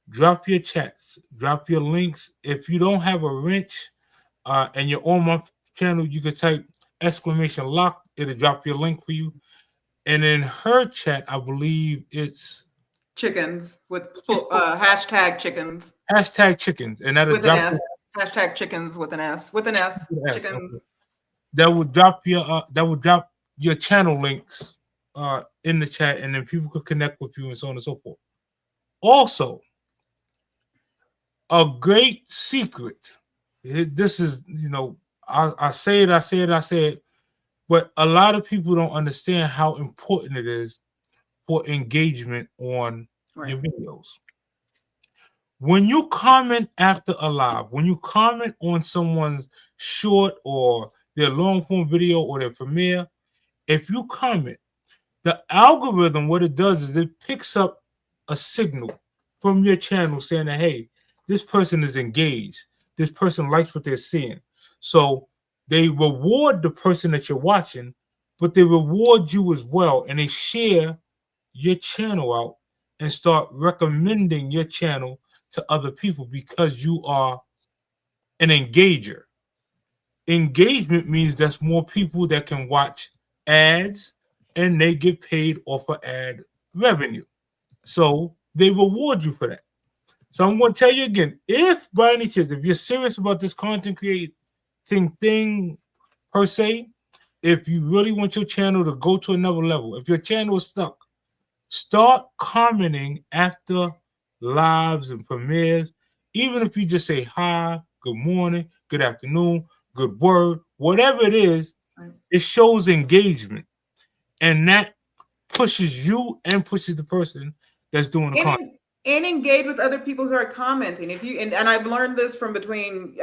drop your chats, drop your links. If you don't have a wrench and you're on my channel, you can type !lock. It'll drop your link for you. And in her chat, I believe it's chickens with hashtag chickens. Hashtag chickens. And that'll with an S. Hashtag chickens with an S. With an S. Chickens. Okay. That would drop your channel links in the chat, and then people could connect with you and so on and so forth. Also, a great secret. This is, I say it, but a lot of people don't understand how important it is for engagement on your videos. When you comment after a live, when you comment on someone's short or their long form video or their premiere, if you comment, the algorithm, what it does is it picks up a signal from your channel saying that, hey, this person is engaged. This person likes what they're seeing. So they reward the person that you're watching, but they reward you as well. And they share your channel out and start recommending your channel to other people because you are an engager. Engagement means there's more people that can watch ads and they get paid off of ad revenue. So they reward you for that. So I'm going to tell you again, if by any chance, if you're serious about this content creating thing per se, if you really want your channel to go to another level, if your channel is stuck, start commenting after lives and premieres. Even if you just say hi, good morning, good afternoon, good word, whatever it is, it shows engagement. And that pushes you and pushes the person that's doing the content. And engage with other people who are commenting. If you and I've learned this from between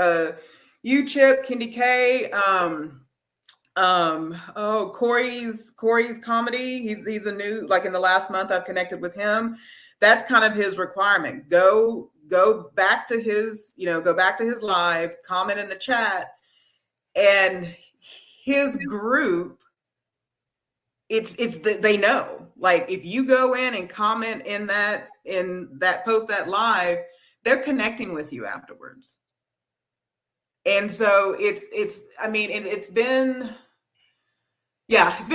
you, Chip, Kendi K, Corey's comedy. He's a new, like in the last month I've connected with him. That's kind of his requirement. Go back to his, go back to his live, comment in the chat, and his group. They know, like if you go in and comment in that post, that live, they're connecting with you afterwards. And so it's been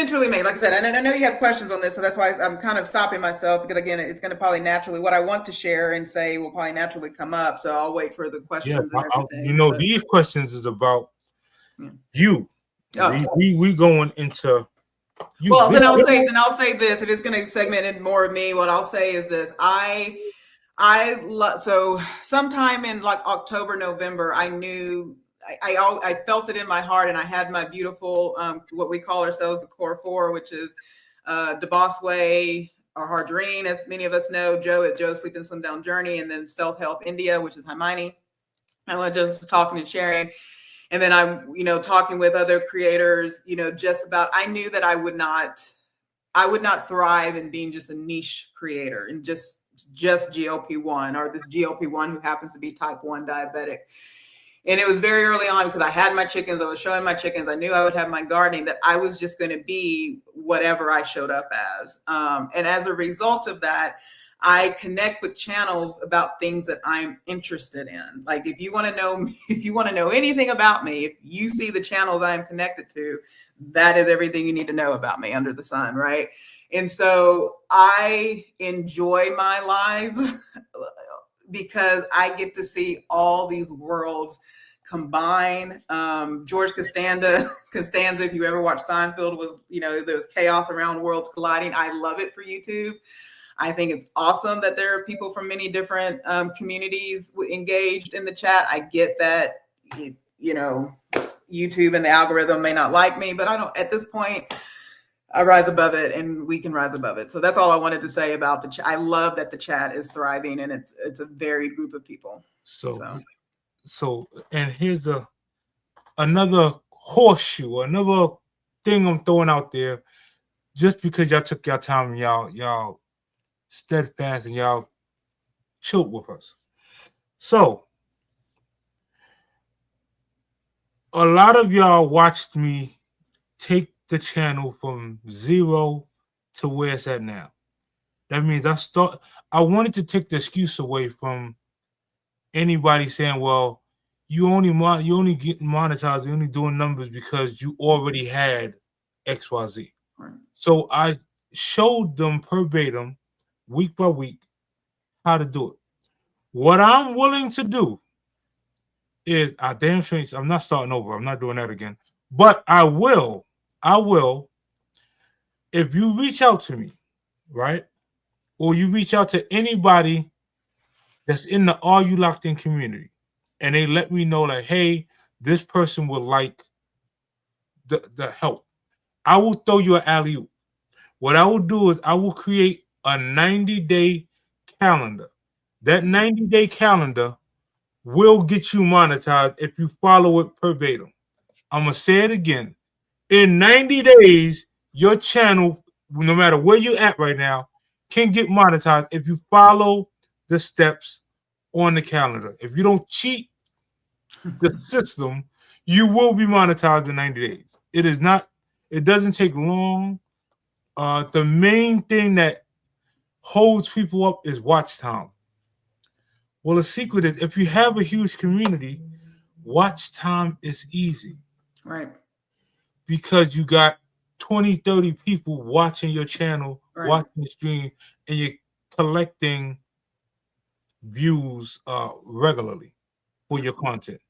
truly amazing. Like I said, and I know you have questions on this, so that's why I'm kind of stopping myself, because again, it's going to probably naturally, what I want to share and say will probably naturally come up. So I'll wait for the questions. Yeah, and everything. These questions is about you. We going into. Well, then I'll say this. If it's going to segment in more of me, what I'll say is this: so sometime in like October, November, I knew I felt it in my heart, and I had my beautiful what we call ourselves the Core Four, which is the Boss Way, or Hardreen, as many of us know, Joe at Joe's Sleep and Slim Down Journey, and then Self Help India, which is Hermione. I love just talking and sharing. And then I'm, talking with other creators, just about, I knew that I would not thrive in being just a niche creator and just GLP-1, or this GLP-1 who happens to be type 1 diabetic. And it was very early on, because I had my chickens, I was showing my chickens, I knew I would have my gardening, that I was just going to be whatever I showed up as. And as a result of that, I connect with channels about things that I'm interested in. Like if you want to know anything about me, if you see the channels I'm connected to, that is everything you need to know about me under the sun, right? And so I enjoy my lives because I get to see all these worlds combine. George Costanza, if you ever watched Seinfeld, was, there was chaos around worlds colliding. I love it for YouTube. I think it's awesome that there are people from many different communities engaged in the chat. I get that, YouTube and the algorithm may not like me, but I don't, at this point, I rise above it and we can rise above it. So that's all I wanted to say about the chat. I love that the chat is thriving and it's a varied group of people. So and here's another horseshoe, another thing I'm throwing out there, just because y'all took your time and y'all steadfast and y'all chilled with us. So a lot of y'all watched me take the channel from 0 to where it's at now. That means I wanted to take the excuse away from anybody saying, well, you only get monetized, you're only doing numbers because you already had XYZ. Right. So I showed them verbatim, week by week, how to do it. What I'm willing to do is, I'm not starting over. I'm not doing that again. But I will, if you reach out to me, right? Or you reach out to anybody that's in the Are You Locked In community, and they let me know like, hey, this person would like the help, I will throw you an alley-oop. What I will do is I will create a 90-day calendar. That 90-day calendar will get you monetized if you follow it verbatim. I'm going to say it again. In 90 days, your channel, no matter where you're at right now, can get monetized if you follow the steps on the calendar. If you don't cheat the system, you will be monetized in 90 days. It doesn't take long. The main thing that holds people up is watch time. Well, the secret is if you have a huge community, watch time is easy. Right. Because you got 20, 30 people watching your channel, right, watching the stream, and you're collecting views regularly for your content.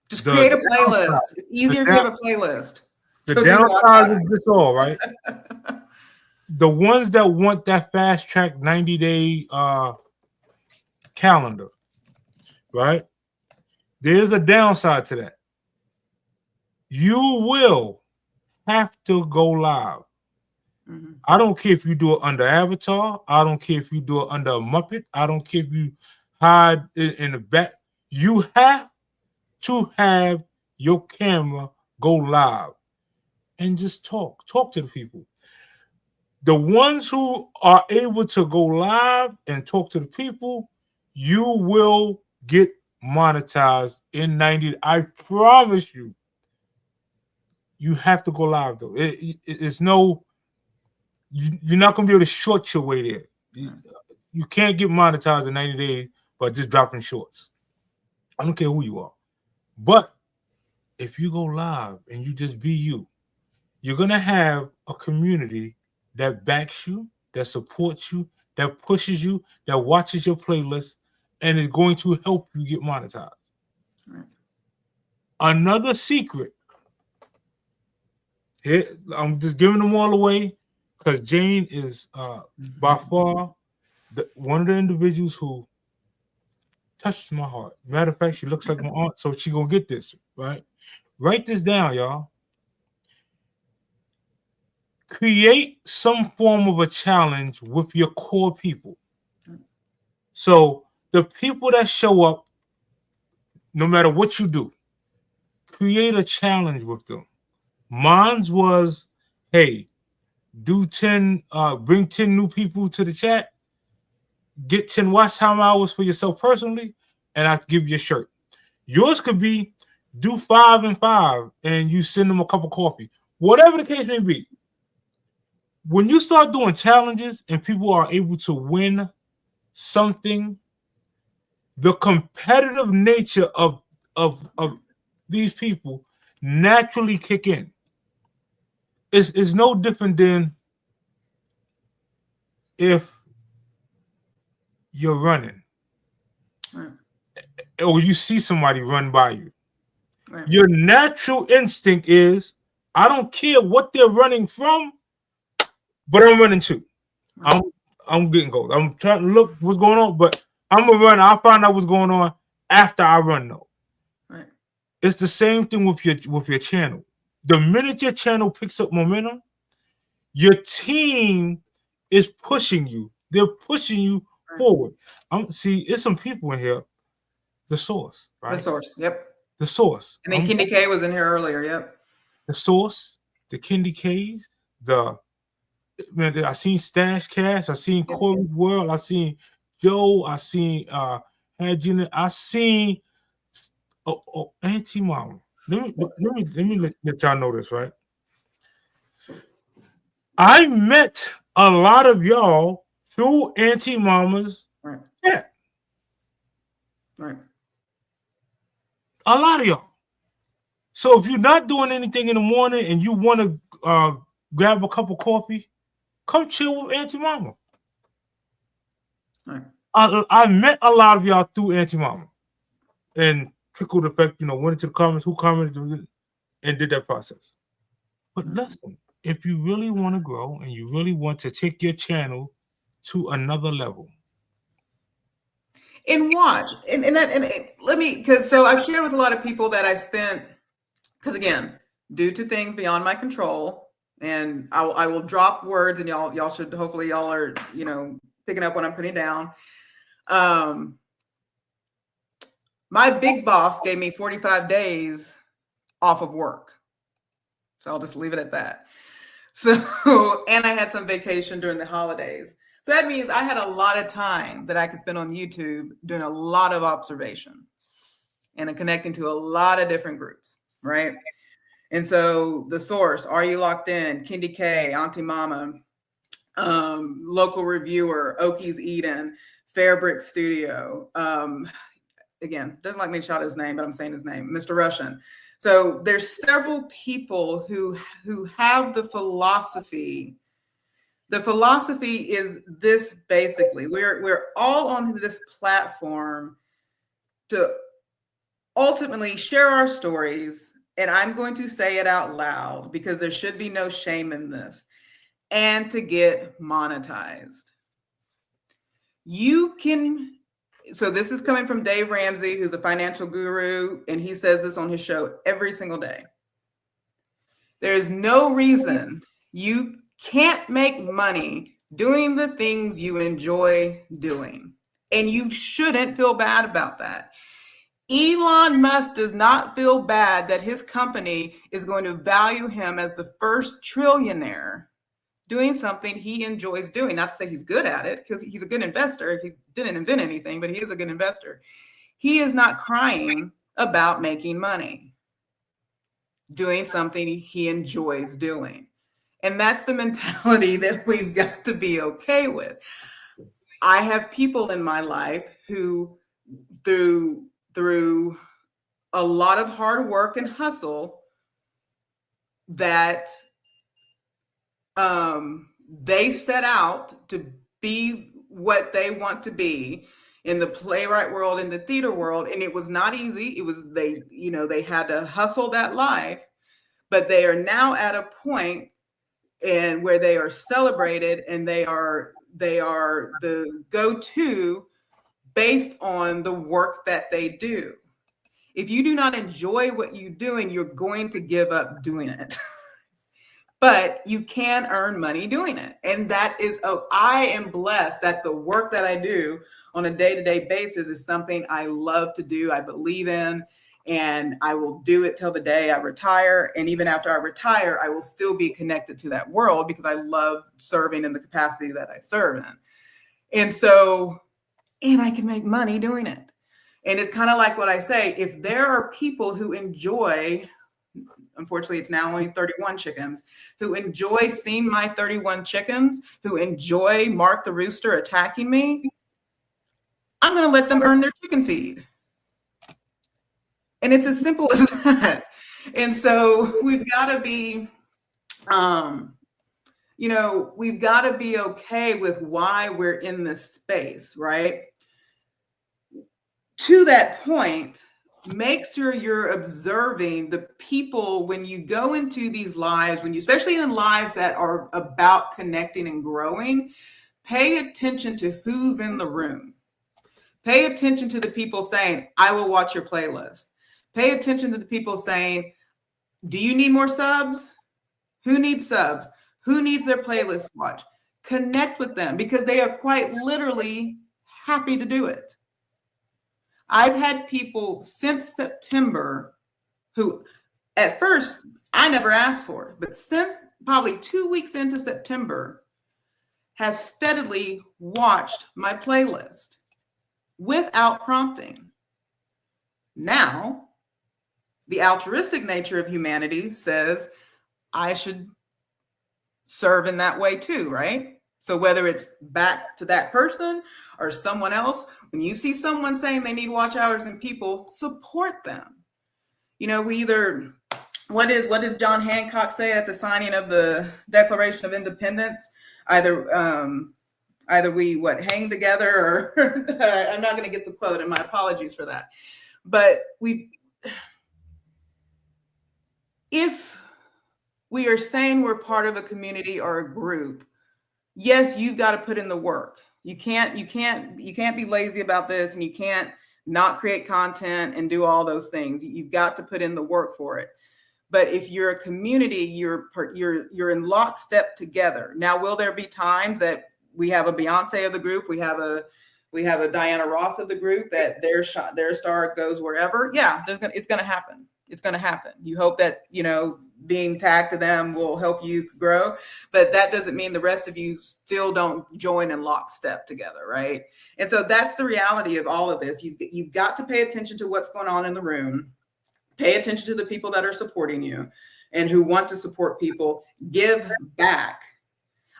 Just create a playlist. It's easier if you have a playlist. The downside of this all, right? The ones that want that fast track 90-day calendar, right? There's a downside to that. You will have to go live. Mm-hmm. I don't care if you do it under Avatar. I don't care if you do it under a Muppet. I don't care if you hide in the back. You have to have your camera go live and just talk to the people. The ones who are able to go live and talk to the people, you will get monetized in 90. I promise you. You have to go live though. It's no, you're not gonna be able to short your way there. You can't get monetized in 90 days by just dropping shorts. I don't care who you are. But if you go live and you just be you, you're gonna have a community that backs you, that supports you, that pushes you, that watches your playlist, and is going to help you get monetized. Right. Another secret. Here, I'm just giving them all away because Jane is by far one of the individuals who touched my heart. Matter of fact, she looks like my aunt, so she gonna get this, right? Write this down, y'all. Create some form of a challenge with your core people. So the people that show up, no matter what you do, create a challenge with them. Mine's was, hey, do 10, bring 10 new people to the chat, get 10 watch time hours for yourself personally, and I give you a shirt. Yours could be do 5 and 5, and you send them a cup of coffee. Whatever the case may be. When you start doing challenges and people are able to win something, the competitive nature of these people naturally kick in. It's no different than if you're running. Right. Or you see somebody run by you. Right. Your natural instinct is, I don't care what they're running from, but I'm running too. Right. I'm getting gold. I'm trying to look what's going on, but I'm gonna run. I'll find out what's going on after I run though. Right. It's the same thing with your channel. The minute your channel picks up momentum, your team is pushing you. They're pushing you forward. See, it's some people in here. The source, right? The source. Yep. The source. And then Kindy K was in here earlier. Yep. The source, the Kindy K's, I seen Stash Cash, I seen Corey World, I seen Joe, I seen Hajina, I seen Auntie Mama. Let me let y'all know this, right? I met a lot of y'all through Auntie Mama's chat. Right. A lot of y'all. So if you're not doing anything in the morning and you want to grab a cup of coffee, come chill with Auntie Mama. Right. I met a lot of y'all through Auntie Mama, and trickled effect, went into the comments, who commented, and did that process. But listen, if you really want to grow and you really want to take your channel to another level, and watch, and let me, because so I've shared with a lot of people that I spent, because again, due to things beyond my control, and I will drop words, and y'all should, hopefully y'all are picking up what I'm putting down. My big boss gave me 45 days off of work, so I'll just leave it at that. So, and I had some vacation during the holidays. So that means I had a lot of time that I could spend on YouTube doing a lot of observation and connecting to a lot of different groups, right? And so the source, Are You Locked In, Kindy K, Auntie Mama, local reviewer, Okies Eden, Fairbrick Studio. Again, doesn't like me to shout his name, but I'm saying his name, Mr. Russian. So there's several people who have the philosophy. The philosophy is this: basically, we're all on this platform to ultimately share our stories, and I'm going to say it out loud because there should be no shame in this, and to get monetized. You can, so this is coming from Dave Ramsey, who's a financial guru, and he says this on his show every single day. There's no reason you can't make money doing the things you enjoy doing, and you shouldn't feel bad about that. Elon Musk does not feel bad that his company is going to value him as the first trillionaire doing something he enjoys doing. Not to say he's good at it, because he's a good investor. He didn't invent anything, but he is a good investor. He is not crying about making money doing something he enjoys doing. And that's the mentality that we've got to be okay with. I have people in my life who, through a lot of hard work and hustle, that they set out to be what they want to be in the playwright world, in the theater world. And it was not easy. It was, they had to hustle that life, but they are now at a point and where they are celebrated, and they are the go-to based on the work that they do. If you do not enjoy what you're doing, you're going to give up doing it. But you can earn money doing it. And that is, I am blessed that the work that I do on a day-to-day basis is something I love to do, I believe in, and I will do it till the day I retire. And even after I retire, I will still be connected to that world because I love serving in the capacity that I serve in. And so, and I can make money doing it. And it's kind of like what I say, if there are people who enjoy, unfortunately, it's now only 31 chickens, who enjoy seeing my 31 chickens, who enjoy Mark the Rooster attacking me, I'm going to let them earn their chicken feed. And it's as simple as that. And so we've got to be, you know, we've got to be okay with why we're in this space, right? To that point, make sure you're observing the people when you go into these lives, when you, especially in lives that are about connecting and growing, pay attention to who's in the room. Pay attention to the people saying, I will watch your playlist. Pay attention to the people saying, do you need more subs? Who needs subs? Who needs their playlist watched? Connect with them because they are quite literally happy to do it. I've had people since September who at first I never asked for it, but since probably 2 weeks into September have steadily watched my playlist without prompting. Now, the altruistic nature of humanity says I should serve in that way too, right? So whether it's back to that person or someone else, when you see someone saying they need watch hours and people, support them. You know, we either, what did John Hancock say at the signing of the Declaration of Independence? Either we hang together or I'm not going to get the quote, and my apologies for that. But if we are saying we're part of a community or a group, yes, you've got to put in the work. You can't be lazy about this, and you can't not create content and do all those things. You've got to put in the work for it. But if you're a community, you're in lockstep together. Now, will there be times that we have a Beyonce of the group, we have a Diana Ross of the group, that their star goes wherever? Yeah, it's going to happen. It's going to happen. You hope that, you know, being tagged to them will help you grow, but that doesn't mean the rest of you still don't join in lockstep together, right? And so that's the reality of all of this. You've got to pay attention to what's going on in the room. Pay attention to the people that are supporting you and who want to support people. Give back.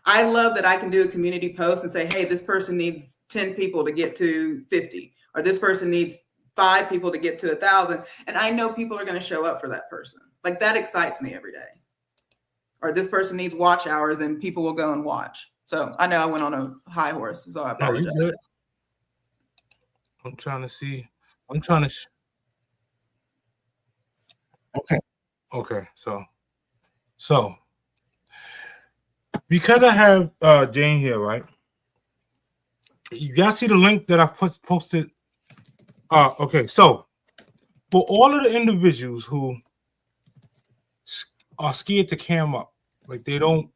I love that I can do a community post and say, hey, this person needs 10 people to get to 50, or this person needs 5 people to get to 1,000. And I know people are going to show up for that person. Like, that excites me every day. Or this person needs watch hours and people will go and watch. So I know I went on a high horse, so I apologize. No, I'm trying to see. Okay. So because I have Jane here, right? You guys see the link that I posted? Okay. So for all of the individuals who are scared to cam up, like they don't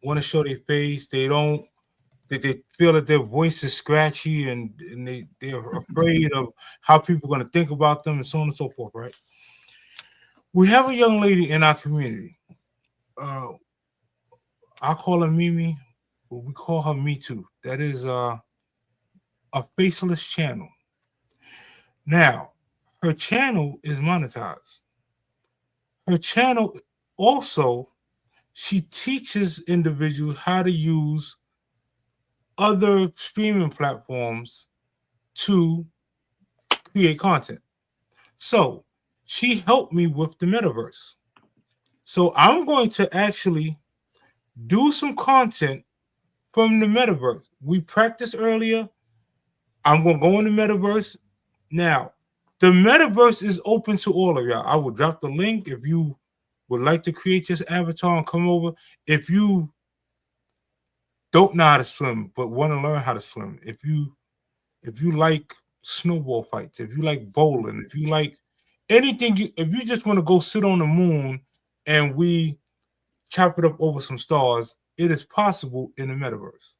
want to show their face, they feel that their voice is scratchy, and they're afraid of how people are going to think about them, and so on and so forth, right? We have a young lady in our community. I call her Mimi, but we call her Me Too. That is a faceless channel. Now, her channel is monetized. Her channel also, she teaches individuals how to use other streaming platforms to create content. So she helped me with the metaverse. So I'm going to actually do some content from the metaverse. We practiced earlier. I'm going to go in the metaverse. Now, the metaverse is open to all of y'all. I will drop the link if you would like to create your avatar and come over. If you don't know how to swim but want to learn how to swim, if you like snowball fights, if you like bowling, if you like anything, if you just want to go sit on the moon and we chop it up over some stars, it is possible in the metaverse.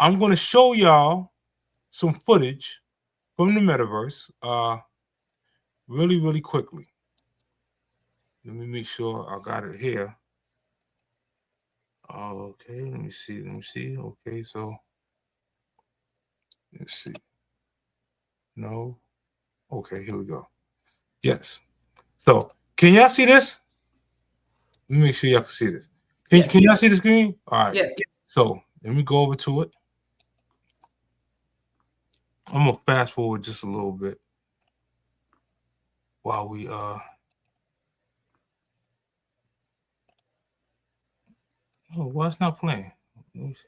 I'm going to show y'all some footage from the metaverse really, really quickly. Let me make sure I got it here. Okay, let me see. Okay, so let's see. No. Okay, here we go. Yes. So, can y'all see this? Let me make sure y'all can see this. Can y'all see the screen? All right. Yes. So, let me go over to it. I'm going to fast forward just a little bit while we Oh, well, it's not playing. Let me see.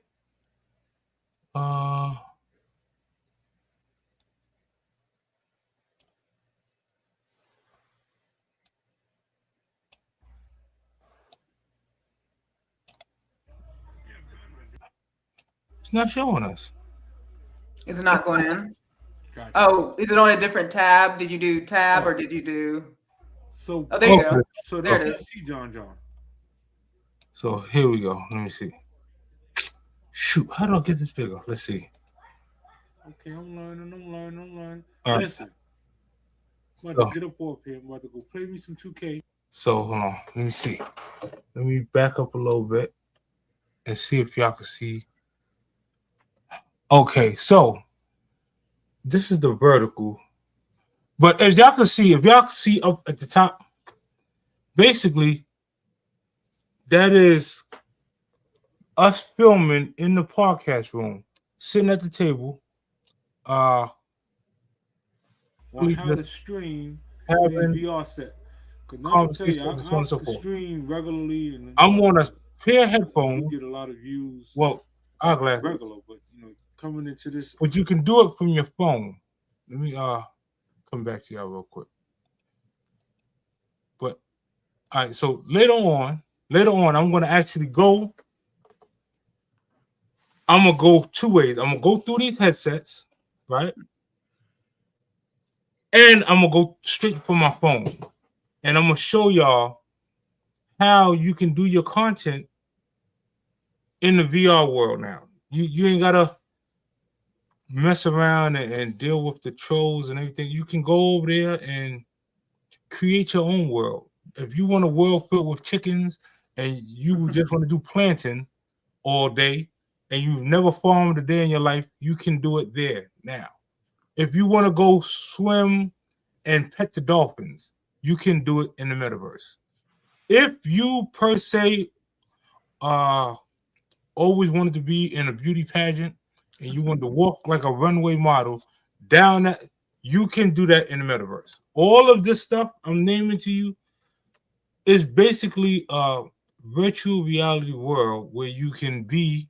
It's not showing us. Is it not going in? Gotcha. Oh, is it on a different tab? Did you do tab Oh. or did you do? So, Oh, there you Okay. go. so There they it can't is. see John John. So here we go. Let me see. Shoot, how do I get this bigger? Let's see. Okay, I'm learning. All right. Listen, I'm about So, to get up off here. I'm about to go play me some 2K. so hold on. Let me see. Let me back up a little bit and see if y'all can see. Okay, so this is the vertical. But as y'all can see, if y'all can see up at the top, basically, that is us filming in the podcast room, sitting at the table. On Please how to just stream having these VR set. Because now I'm tell you, conversations and so on and so I forth. stream regularly, and I'm on a pair of we headphones. get a lot of views. Well, eyeglasses. Regular, but coming into this. But you can do it from your phone. Let me come back to y'all real quick. But all right, so later on, I'm gonna actually go. I'm gonna go two ways. I'm gonna go through these headsets, right? And I'm gonna go straight from my phone. And I'm gonna show y'all how you can do your content in the VR world now. You ain't gotta mess around and deal with the trolls and everything. You can go over there and create your own world. If you want a world filled with chickens and you just want to do planting all day and you've never farmed a day in your life, you can do it there now. If you want to go swim and pet the dolphins, you can do it in the metaverse. If you per se always wanted to be in a beauty pageant and you wanted to walk like a runway model down that, you can do that in the metaverse. All of this stuff I'm naming to you is basically a virtual reality world where you can be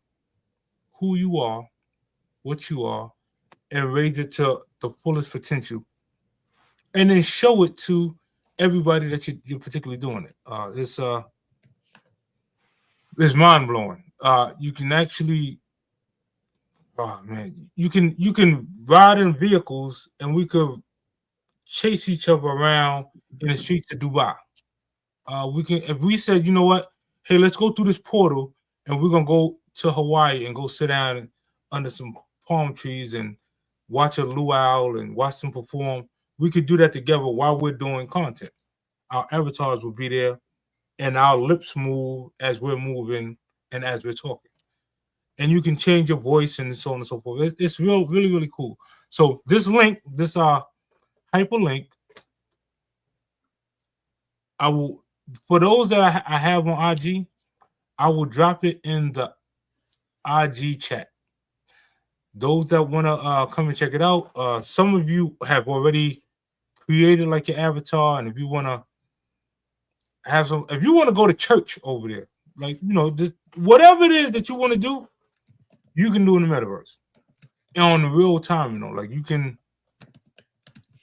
who you are, what you are, and raise it to the fullest potential, and then show it to everybody that you're particularly doing it. It's mind blowing. You can actually, oh man, you can ride in vehicles, and we could chase each other around in the streets of Dubai. We can, if we said, you know what, hey, let's go through this portal, and we're gonna go to Hawaii and go sit down under some palm trees and watch a luau and watch them perform. We could do that together while we're doing content. Our avatars will be there, and our lips move as we're moving and as we're talking. And you can change your voice and so on and so forth. It's really cool. So this link, this hyperlink, I will, for those that I have on IG, I will drop it in the IG chat. Those that want to come and check it out, some of you have already created like your avatar, and if you want to have some, if you want to go to church over there, like whatever it is that you want to do, you can do in the metaverse and on the real time. Like you can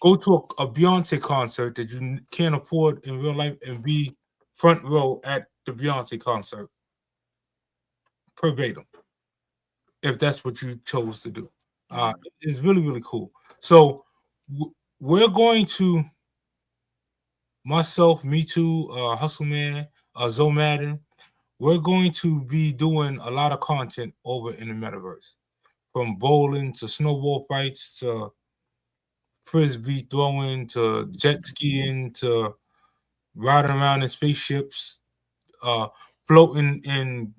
go to a Beyonce concert that you can't afford in real life and be front row at the Beyonce concert verbatim, if that's what you chose to do. It's really cool. So we're going to, myself, Me Too, Hustle Man, Zoe Madden, we're going to be doing a lot of content over in the metaverse, from bowling to snowball fights to frisbee throwing to jet skiing to riding around in spaceships, floating in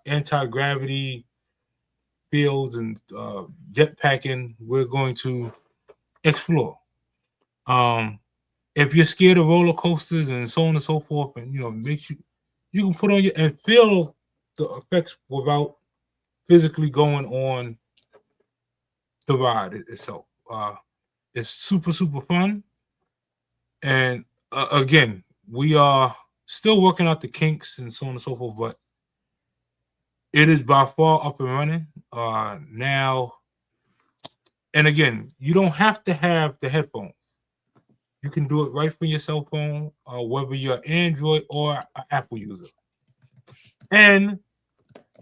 anti-gravity fields and jetpacking. We're going to explore. If you're scared of roller coasters and so on and so forth, and makes you can put on your and feel the effects without physically going on the ride itself. It's super fun, and again, we are still working out the kinks and so on and so forth. But It is by far up and running now. And again, you don't have to have the headphones. You can do it right from your cell phone, whether you're Android or an Apple user. And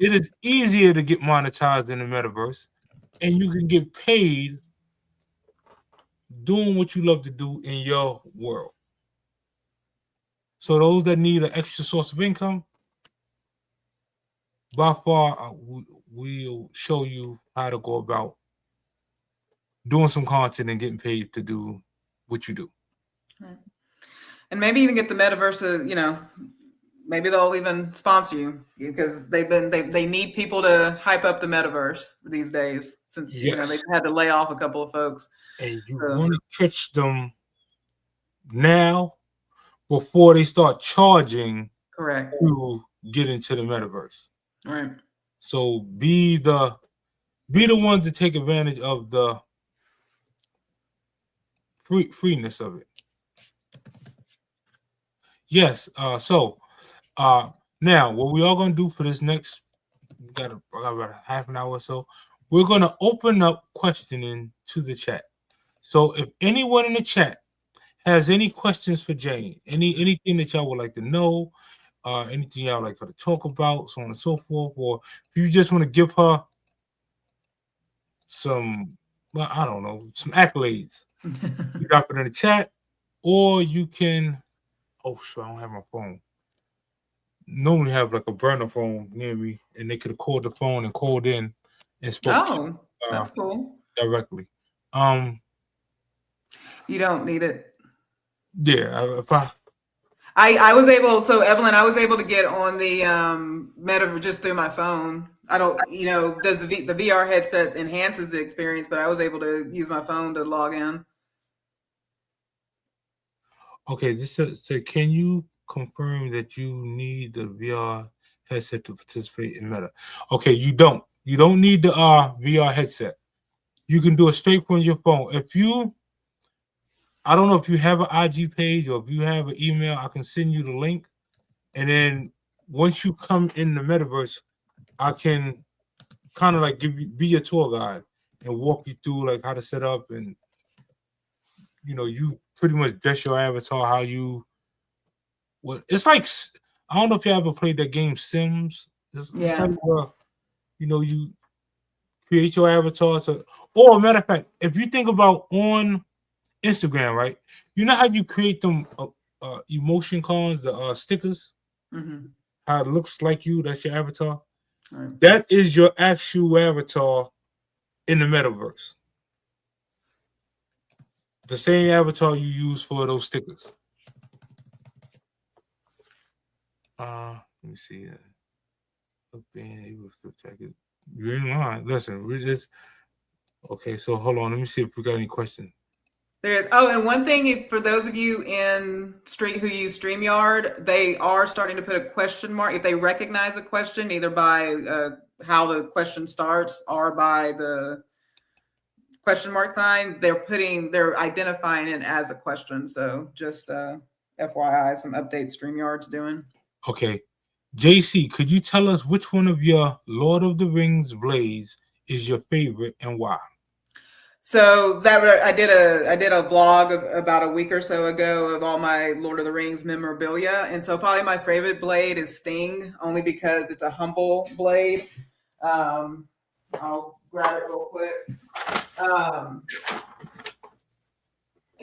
it is easier to get monetized in the metaverse, and you can get paid doing what you love to do in your world. So those that need an extra source of income, by far, we'll show you how to go about doing some content and getting paid to do what you do. Right. And maybe even get the metaverse, you know, maybe they'll even sponsor you because they need people to hype up the metaverse these days since you know they've had to lay off a couple of folks. And you want to catch them now before they start charging Correct. to get into the metaverse. Right. So be the ones to take advantage of the freeness of it. Yes. So now what we are going to do for this next, we got about half an hour or so, we're going to open up questioning to the chat. So if anyone in the chat has any questions for Jane, anything that y'all would like to know, anything y'all like her to talk about, so on and so forth, or if you just want to give her some, well, I don't know, some accolades, you drop it in the chat, or you can, oh, sure, I don't have my phone. Normally have like a burner phone near me, and they could have called the phone and called in and spoke to that's cool. Directly. You don't need it. Yeah, if I was able, so Evelyn, I was able to get on the metaverse just through my phone. I don't, you know, the VR headset enhances the experience, but I was able to use my phone to log in. Okay, this says, can you confirm that you need the VR headset to participate in Meta? Okay, you don't. You don't need the VR headset. You can do it straight from your phone. If you, I don't know if you have an IG page or if you have an email, I can send you the link. And then once you come in the metaverse, I can kind of like be your tour guide and walk you through like how to set up, and you know, you pretty much dress your avatar how you. Well, it's like, I don't know if you ever played that game Sims. It's like, you know, you create your avatar to, or matter of fact, if you think about on Instagram, right? You know how you create them emotion cards, the stickers, how it looks like you, that's your avatar. Right. That is your actual avatar in the metaverse. The same avatar you use for those stickers. Let me see. You're in line. Listen, we're just okay. So hold on. Let me see if we got any questions. There's and one thing for those of you in who use StreamYard, they are starting to put a question mark if they recognize a question, either by how the question starts or by the question mark sign. They're identifying it as a question. So just FYI, some updates StreamYard's doing. Okay, JC, could you tell us which one of your Lord of the Rings blades is your favorite and why? So that I did a vlog about a week or so ago of all my Lord of the Rings memorabilia, and so probably my favorite blade is Sting, only because it's a humble blade. I'll grab it real quick.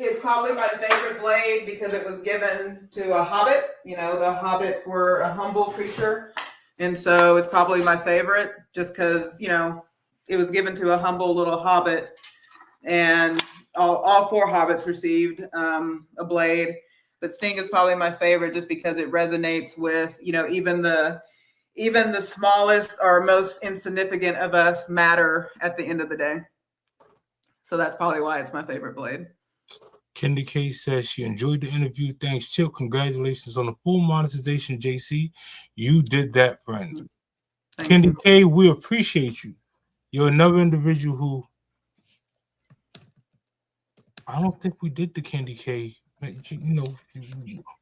It's probably my favorite blade because it was given to a hobbit. You know, the hobbits were a humble creature, and so it's probably my favorite just because, you know, it was given to a humble little hobbit. And all 4 hobbits received a blade, but Sting is probably my favorite just because it resonates with, you know, even the smallest or most insignificant of us matter at the end of the day. So that's probably why it's my favorite blade. Kendi K says she enjoyed the interview. Thanks, Chip. Congratulations on the full monetization, JC. You did that, friend. Kendi K, we appreciate you. You're another individual who, I don't think we did the Kendi K. You know,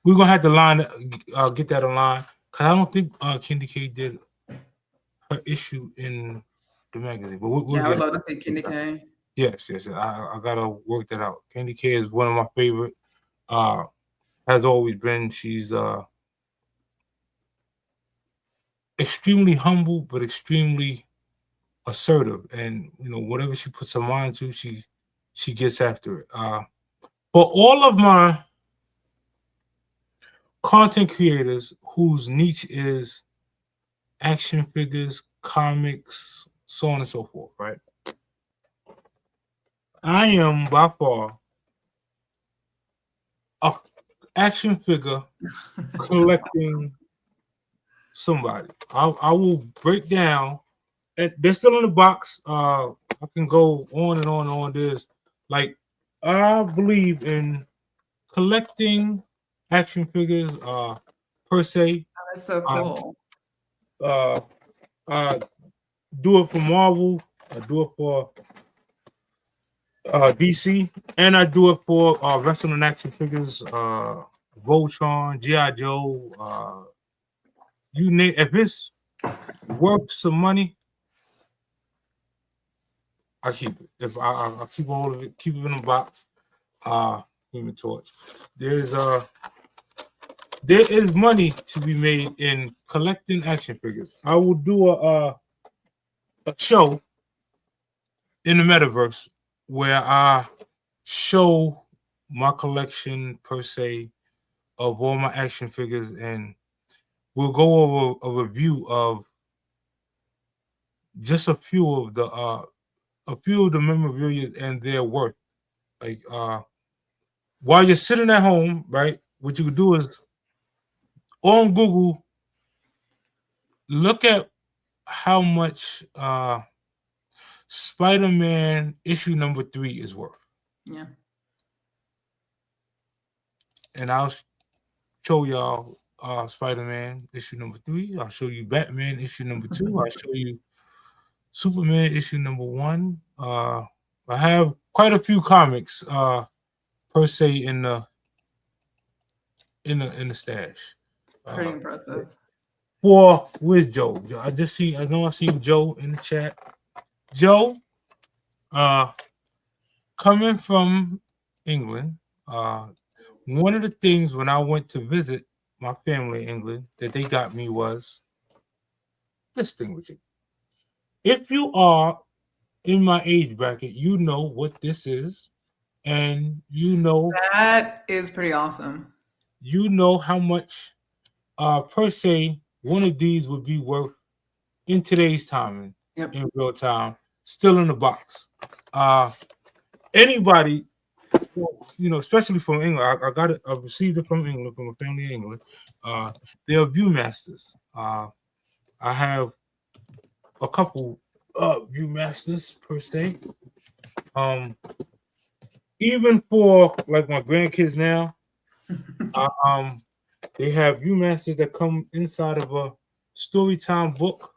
we're gonna have to get that online because I don't think Kendi K did her issue in the magazine. But we'll Yeah, I would get love to see Candy K. yes. I gotta work that out. Candy K is one of my favorite. Has always been. She's extremely humble, but extremely assertive, and whatever she puts her mind to, she gets after it. For all of my content creators whose niche is action figures, comics, so on and so forth, right? I am by far a action figure collecting somebody. I will break down, and they're still in the box. I can go on and on and on. There's like I believe in collecting action figures per se. That's so I cool. I do it for Marvel. I do it for DC, and I do it for wrestling action figures. Voltron, GI Joe. You name, if it's worth some money, I keep it. If I keep all of it, keep it in a box. Human Torch. There is money to be made in collecting action figures. I will do a show in the metaverse where I show my collection per se of all my action figures, and we'll go over a review of just a few of the memorabilia and their worth. Like while you're sitting at home, right? What you can do is on Google, look at how much Spider-Man issue number 3 is worth. Yeah. And I'll show y'all Spider-Man issue number 3. I'll show you Batman issue number 2. I'll show you Superman issue number 1. I have quite a few comics per se in the stash. Pretty impressive. Where's Joe? I know I see Joe in the chat. Joe, coming from England, one of the things when I went to visit my family in England that they got me was this thing with you. If you are in my age bracket, you know what this is, and That is pretty awesome. You know how much per se one of these would be worth in today's time, in real time, still in the box. Anybody, especially from England, I received it from England, from a family in England. They are Viewmasters. I have a couple Viewmasters per se. Even for like my grandkids now, they have Viewmasters that come inside of a story time book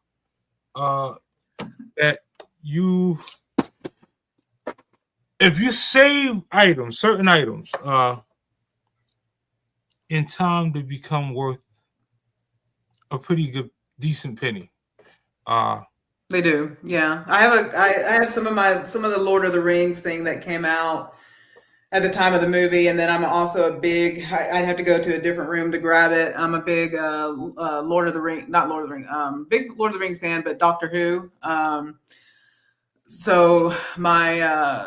that if you save certain items, in time they become worth a pretty good, decent penny. They do, yeah. I have some of the Lord of the Rings thing that came out at the time of the movie, and then I'm also a big. I'd have to go to a different room to grab it. I'm a big Lord of the Rings, not Lord of the Rings, big Lord of the Rings fan, but Doctor Who. So my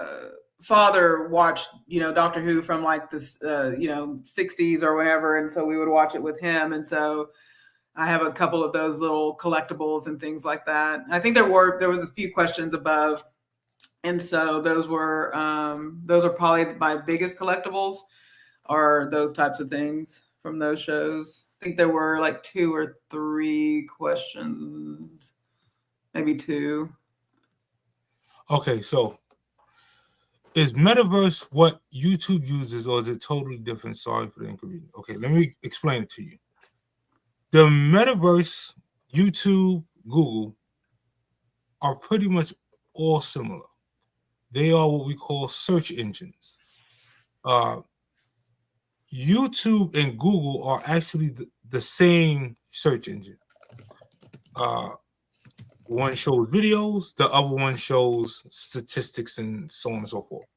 father watched, Doctor Who from like this, 60s or whatever, and so we would watch it with him, and so I have a couple of those little collectibles and things like that. I think there was a few questions above, and so those are probably my biggest collectibles, are those types of things from those shows. I think there were like 2 or 3 questions, maybe 2. Okay, so is metaverse what YouTube uses, or is it totally different? Sorry for the inconvenience. Okay, let me explain it to you. The metaverse, YouTube, Google are pretty much all similar. They are what we call search engines. YouTube and Google are actually the same search engine. one shows videos, the other one shows statistics and so on and so forth.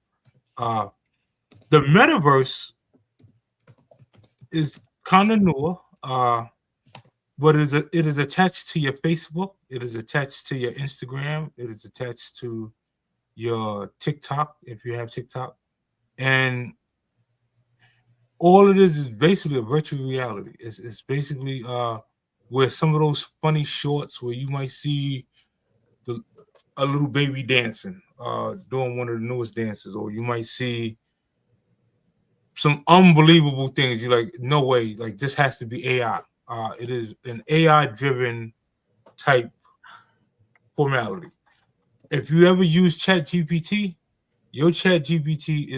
The metaverse is kind of newer, but it is attached to your Facebook. It is attached to your Instagram. It is attached to your TikTok if you have TikTok, and all it is basically a virtual reality. It's basically where some of those funny shorts where you might see a little baby dancing, doing one of the newest dances, or you might see some unbelievable things. You're like, no way, like this has to be AI. It is an AI-driven type formality. If you ever use ChatGPT, your ChatGPT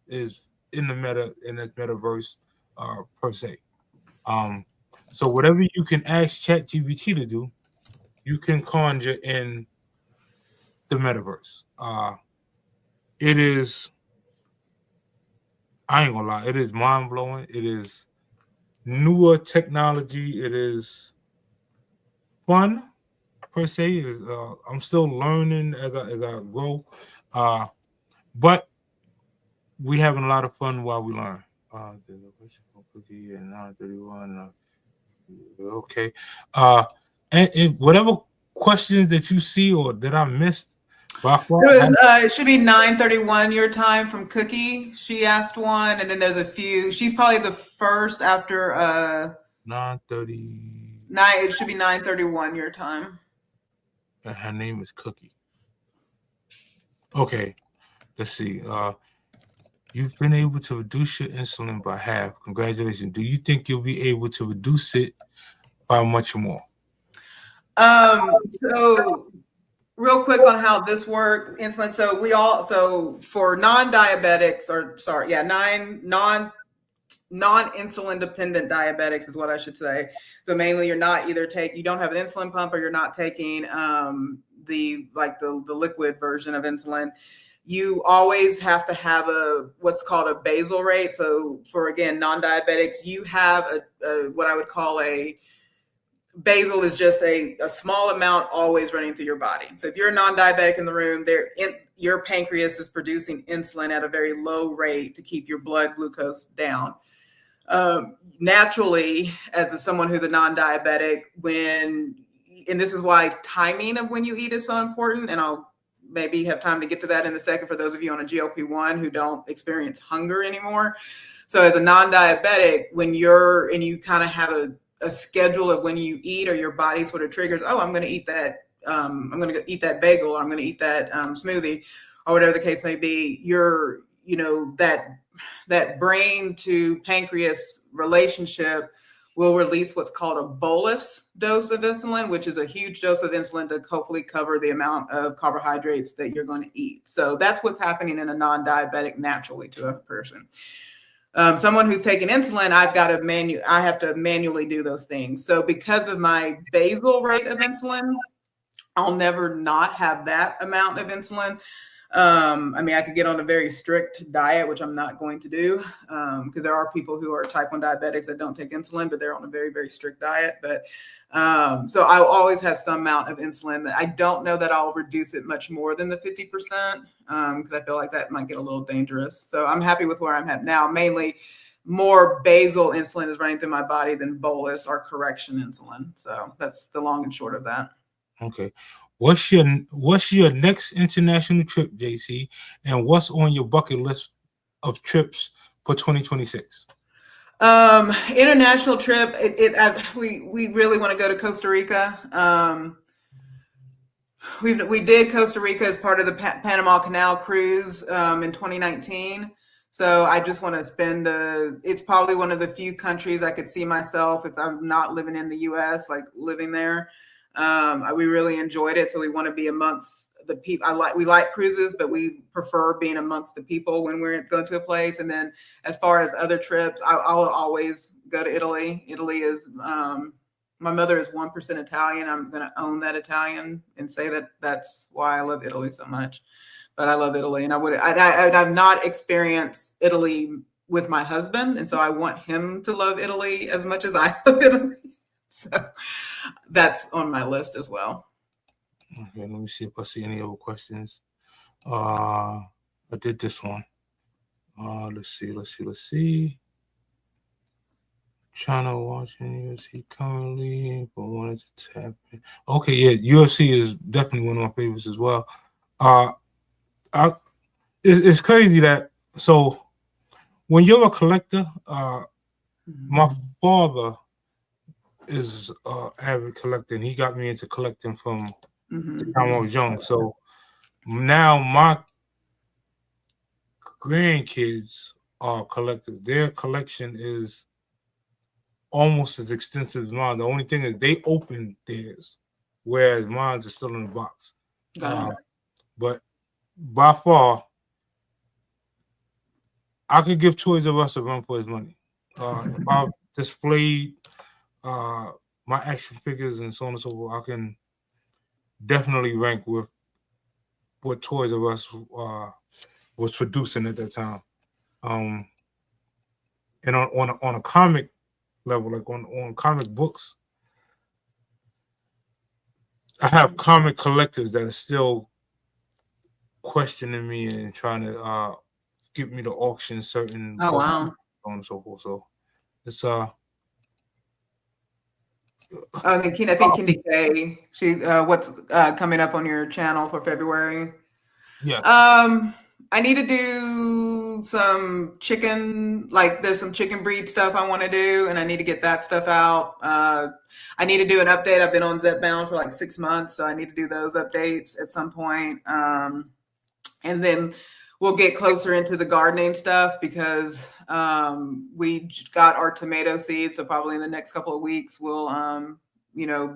is in the metaverse per se. So whatever you can ask ChatGPT to do, you can conjure in the metaverse. It is, I ain't gonna lie, it is mind blowing. It is newer technology. It is fun per se. It is, I'm still learning as I grow, but we having a lot of fun while we learn. Cookie and 931. Okay. And whatever questions that you see or that I missed, it should be 9:31 your time from Cookie. She asked one, and then there's a few. She's probably the first after 9:30. It should be 9:31 your time. And her name is Cookie. Okay. Let's see. You've been able to reduce your insulin by half. Congratulations. Do you think you'll be able to reduce it by much more? So real quick on how this works, insulin. So for non-diabetics, non-insulin dependent diabetics is what I should say. So mainly you don't have an insulin pump, or you're not taking the liquid version of insulin. You always have to have what's called a basal rate. So for, again, non-diabetics, you have what I would call a basal is just a small amount always running through your body. So if you're a non-diabetic in the room, your pancreas is producing insulin at a very low rate to keep your blood glucose down. Naturally, as someone who's a non-diabetic, and this is why timing of when you eat is so important, and I'll maybe have time to get to that in a second for those of you on a GLP-1 who don't experience hunger anymore. So as a non-diabetic, when you kind of have a schedule of when you eat, or your body sort of triggers, oh, I'm going to eat that, I'm going to eat that bagel, or I'm going to eat that smoothie, or whatever the case may be, that brain to pancreas relationship will release what's called a bolus dose of insulin, which is a huge dose of insulin to hopefully cover the amount of carbohydrates that you're going to eat. So that's what's happening in a non-diabetic naturally to a person. Someone who's taking insulin, I have to manually do those things. So because of my basal rate of insulin, I'll never not have that amount of insulin. I could get on a very strict diet, which I'm not going to do, because there are people who are type 1 diabetics that don't take insulin, but they're on a very, very strict diet. But so I'll always have some amount of insulin. I don't know that I'll reduce it much more than the 50%, because I feel like that might get a little dangerous. So I'm happy with where I'm at now. Mainly more basal insulin is running through my body than bolus or correction insulin. So that's the long and short of that. Okay. What's your next international trip, JC, and what's on your bucket list of trips for 2026? International trip. We really want to go to Costa Rica. We did Costa Rica as part of the Panama Canal cruise in 2019. So I just want to spend it's probably one of the few countries I could see myself, if I'm not living in the US, like living there. We really enjoyed it. So we want to be amongst the people. We like cruises, but we prefer being amongst the people when we're going to a place. And then as far as other trips, I'll always go to Italy. Italy is, my mother is 1% Italian. I'm going to own that Italian and say that that's why I love Italy so much. But I love Italy, and I've not experienced Italy with my husband. And so I want him to love Italy as much as I love Italy. So that's on my list as well. Okay, let me see if I see any other questions. I did this one. Let's see. Trying to watch UFC currently, but wanted to tap in. Okay, yeah, UFC is definitely one of my favorites as well. It's crazy that so when you're a collector, my father is an avid collector, and he got me into collecting from the time I was young. So now my grandkids are collectors. Their collection is almost as extensive as mine. The only thing is they open theirs, whereas mine's is still in the box. But by far, I could give Toys R Us a run for his money. If I displayed my action figures and so on and so forth, I can definitely rank with what Toys R Us was producing at that time. And on a comic level, like on comic books, I have comic collectors that are still questioning me and trying to get me to auction certain Oh books, wow. so on and so forth. So it's I think Kindy K. She what's coming up on your channel for February? yeah. I need to do some chicken, like there's some chicken breed stuff I want to do, and I need to get that stuff out. I need to do an update. I've been on Zepbound for like 6 months, so I need to do those updates at some point. And then we'll get closer into the gardening stuff because we got our tomato seeds. So probably in the next couple of weeks, we'll,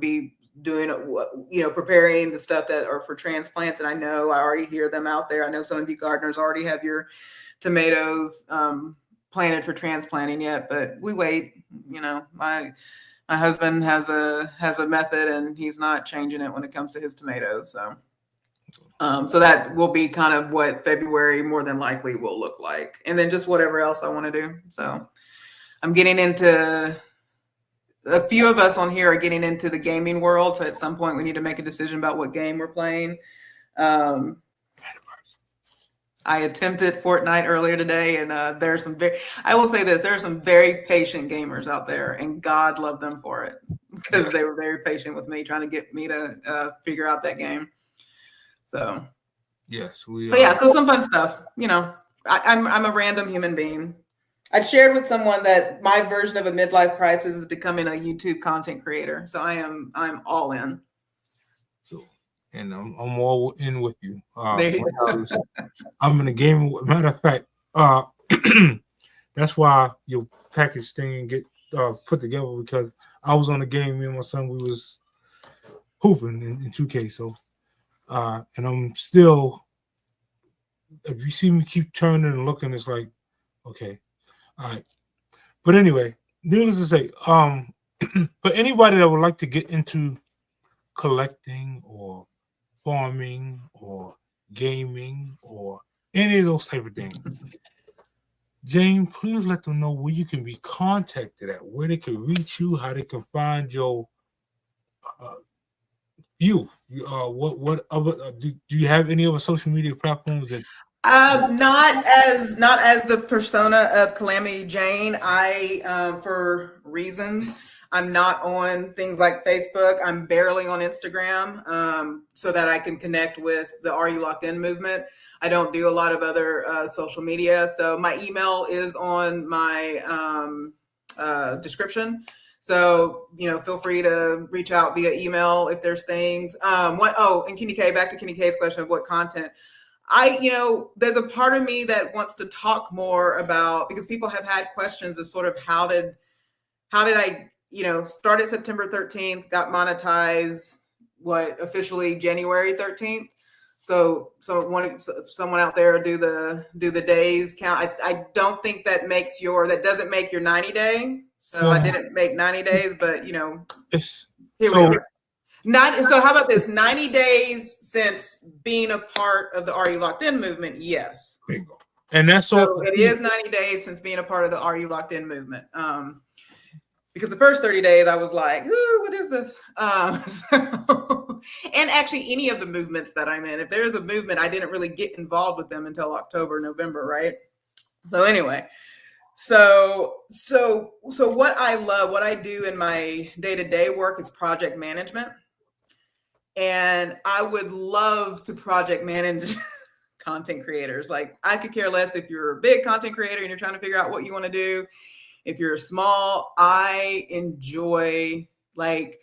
be doing, preparing the stuff that are for transplants. And I already hear them out there. I know some of you gardeners already have your tomatoes planted for transplanting yet, but we wait. My husband has a method, and he's not changing it when it comes to his tomatoes. So that will be kind of what February more than likely will look like. And then just whatever else I want to do. So I'm getting into, a few of us on here are getting into the gaming world. So at some point we need to make a decision about what game we're playing. I attempted Fortnite earlier today, and I will say this, there are some very patient gamers out there, and God love them for it, because they were very patient with me trying to get me to figure out that game. So Yes, so some fun stuff. I'm a random human being. I shared with someone that my version of a midlife crisis is becoming a YouTube content creator. So I'm all in. So, and I'm all in with you. There you go. I'm in a game. Matter of fact, that's why your package thing get put together, because I was on the game. Me and my son, we was hooping in 2K. So. And I'm still, if you see me keep turning and looking, it's like, okay, all right. But anyway, needless to say, for anybody that would like to get into collecting or farming or gaming or any of those type of things, Jane, please let them know where you can be contacted at, where they can reach you, how they can find your what other do you have any other social media platforms that not as the persona of Calamity Jane. I for reasons I'm not on things like Facebook. I'm barely on Instagram, so that I can connect with the Are You Locked In movement. I don't do a lot of other social media. So my email is on my description. So, feel free to reach out via email if there's things. And Kenny K, back to Kenny K's question of what content. There's a part of me that wants to talk more about, because people have had questions of sort of how did I, started September 13th, got monetized, officially January 13th. So someone out there do the days count. I don't think that doesn't make your 90 day. So I didn't make 90 days, but it's here we are. So how about this? 90 days since being a part of the Are You Locked In movement? Yes. Bingo. And that's all. So it is 90 days since being a part of the Are You Locked In movement. because the first 30 days I was like, ooh, what is this? And actually any of the movements that I'm in, if there is a movement, I didn't really get involved with them until October, November, right? So anyway, so what I love, what I do in my day-to-day work is project management. And I would love to project manage content creators. Like, I could care less if you're a big content creator and you're trying to figure out what you want to do. If you're small, I enjoy, like,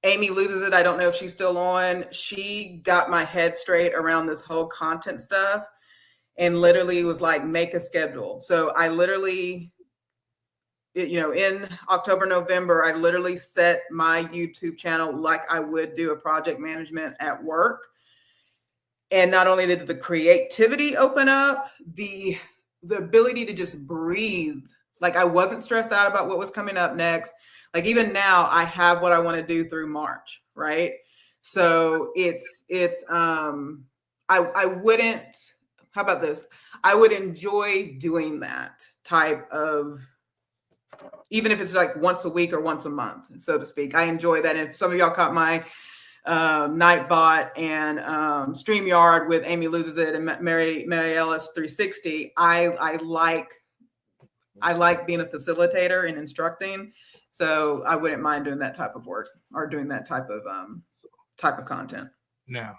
Amy Loses It. I don't know if she's still on. She got my head straight around this whole content stuff and literally was like, make a schedule. So I literally, in October, November, I literally set my YouTube channel like I would do a project management at work. And not only did the creativity open up, the ability to just breathe. Like, I wasn't stressed out about what was coming up next. Like, even now I have what I want to do through March, right? So I wouldn't, how about this? I would enjoy doing that type of, even if it's like once a week or once a month, so to speak. I enjoy that. And if some of y'all caught my Nightbot and StreamYard with Amy Loses It and Mary Ellis 360, I like being a facilitator and instructing. So I wouldn't mind doing that type of work or doing that type of content. Now,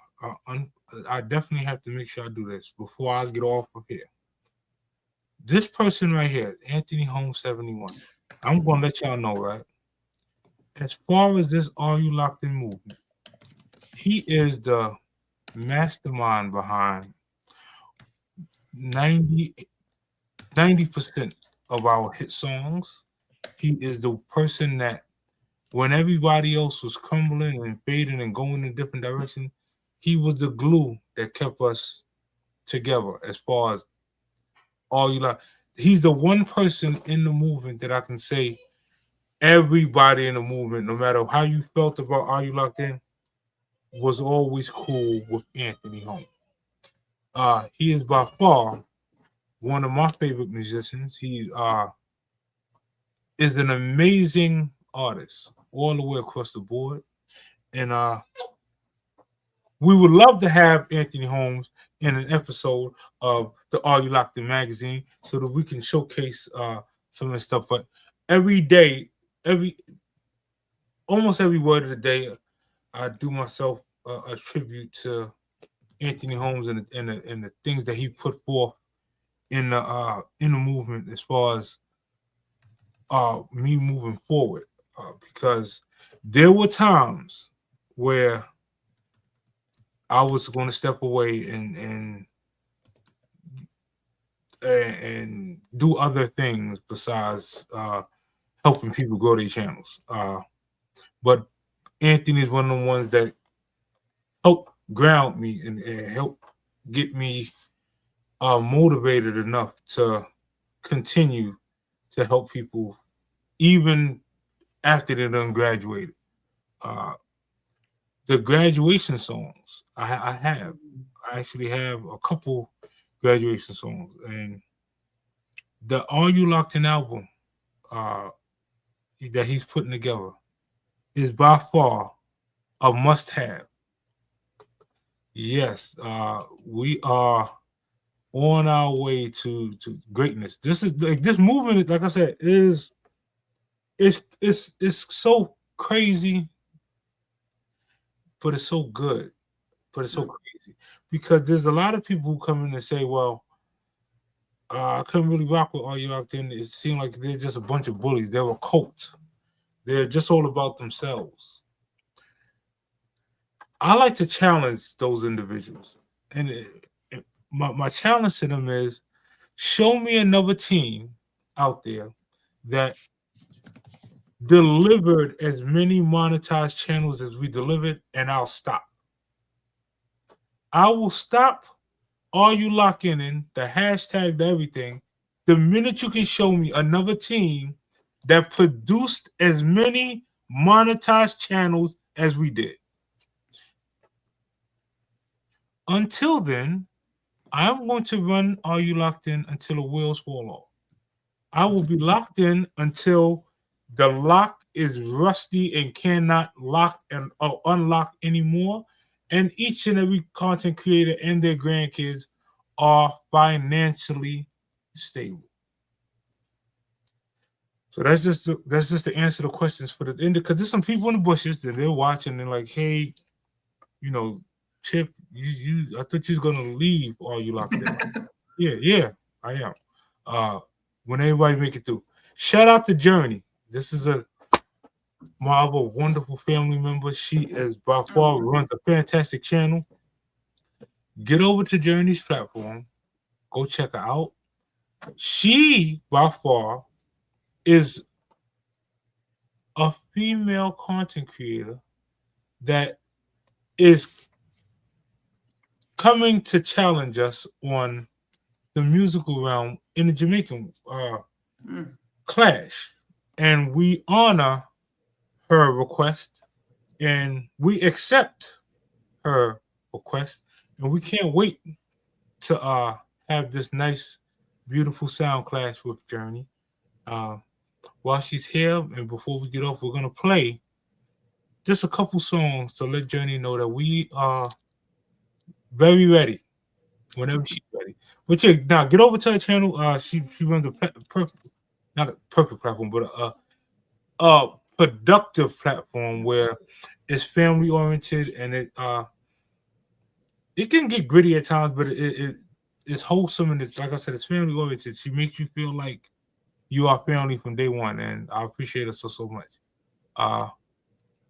I definitely have to make sure I do this before I get off of here. This person right here, Anthony Holmes 71, I'm going to let y'all know, right? As far as this Are You Locked In movement, he is the mastermind behind 90% of our hit songs. He is the person that, when everybody else was crumbling and fading and going in a different direction, he was the glue that kept us together. As far as All You Locked, he's the one person in the movement that I can say everybody in the movement, no matter how you felt about Are You Locked In, was always cool with Anthony Holmes. He is by far one of my favorite musicians. He is an amazing artist all the way across the board. And we would love to have Anthony Holmes in an episode of the Are You Locked In magazine so that we can showcase some of the stuff. But every day, almost every word of the day, I do myself a tribute to Anthony Holmes and the things that he put forth in the movement as far as me moving forward, because there were times where I was going to step away and do other things besides helping people grow their channels. But Anthony is one of the ones that helped ground me and help get me motivated enough to continue to help people even after they done graduated. The graduation songs I actually have a couple graduation songs, and the Are You Locked In album that he's putting together is by far a must-have. Yes, we are on our way to greatness. This is like, this movement, like I said, is so crazy, but it's so good, but it's so crazy because there's a lot of people who come in and say, well, I couldn't really rock with Are You Locked In. It seemed like they're just a bunch of bullies. They're a cult. They're just all about themselves. I like to challenge those individuals. And my challenge to them is, show me another team out there that delivered as many monetized channels as we delivered, and I'll stop. I will stop Are You Locked In, the hashtag, the everything, the minute you can show me another team that produced as many monetized channels as we did. Until then, I'm going to run Are You Locked In until the wheels fall off. I will be locked in until the lock is rusty and cannot lock and unlock anymore. And each and every content creator and their grandkids are financially stable. So that's just the answer to questions for the end, because there's some people in the bushes that they're watching and like, hey, you know, Chip, you I thought you was gonna leave, or are you locked in? yeah, I am. When everybody make it through. Shout out to Journey. This is a marvel, wonderful family member. She is by far runs a fantastic channel. Get over to Journey's platform. Go check her out. She by far is a female content creator that is coming to challenge us on the musical realm in the Jamaican clash. And we honor her request and we accept her request. And we can't wait to have this nice, beautiful sound clash with Journey. While she's here, and before we get off, we're gonna play just a couple songs to let Journey know that we are very ready whenever she's ready. But yeah, now get over to her channel. She runs not a perfect platform, but a productive platform where it's family oriented and it can get gritty at times, but it's wholesome and it's, like I said, it's family oriented. She makes you feel like you are family from day one, and I appreciate her so much.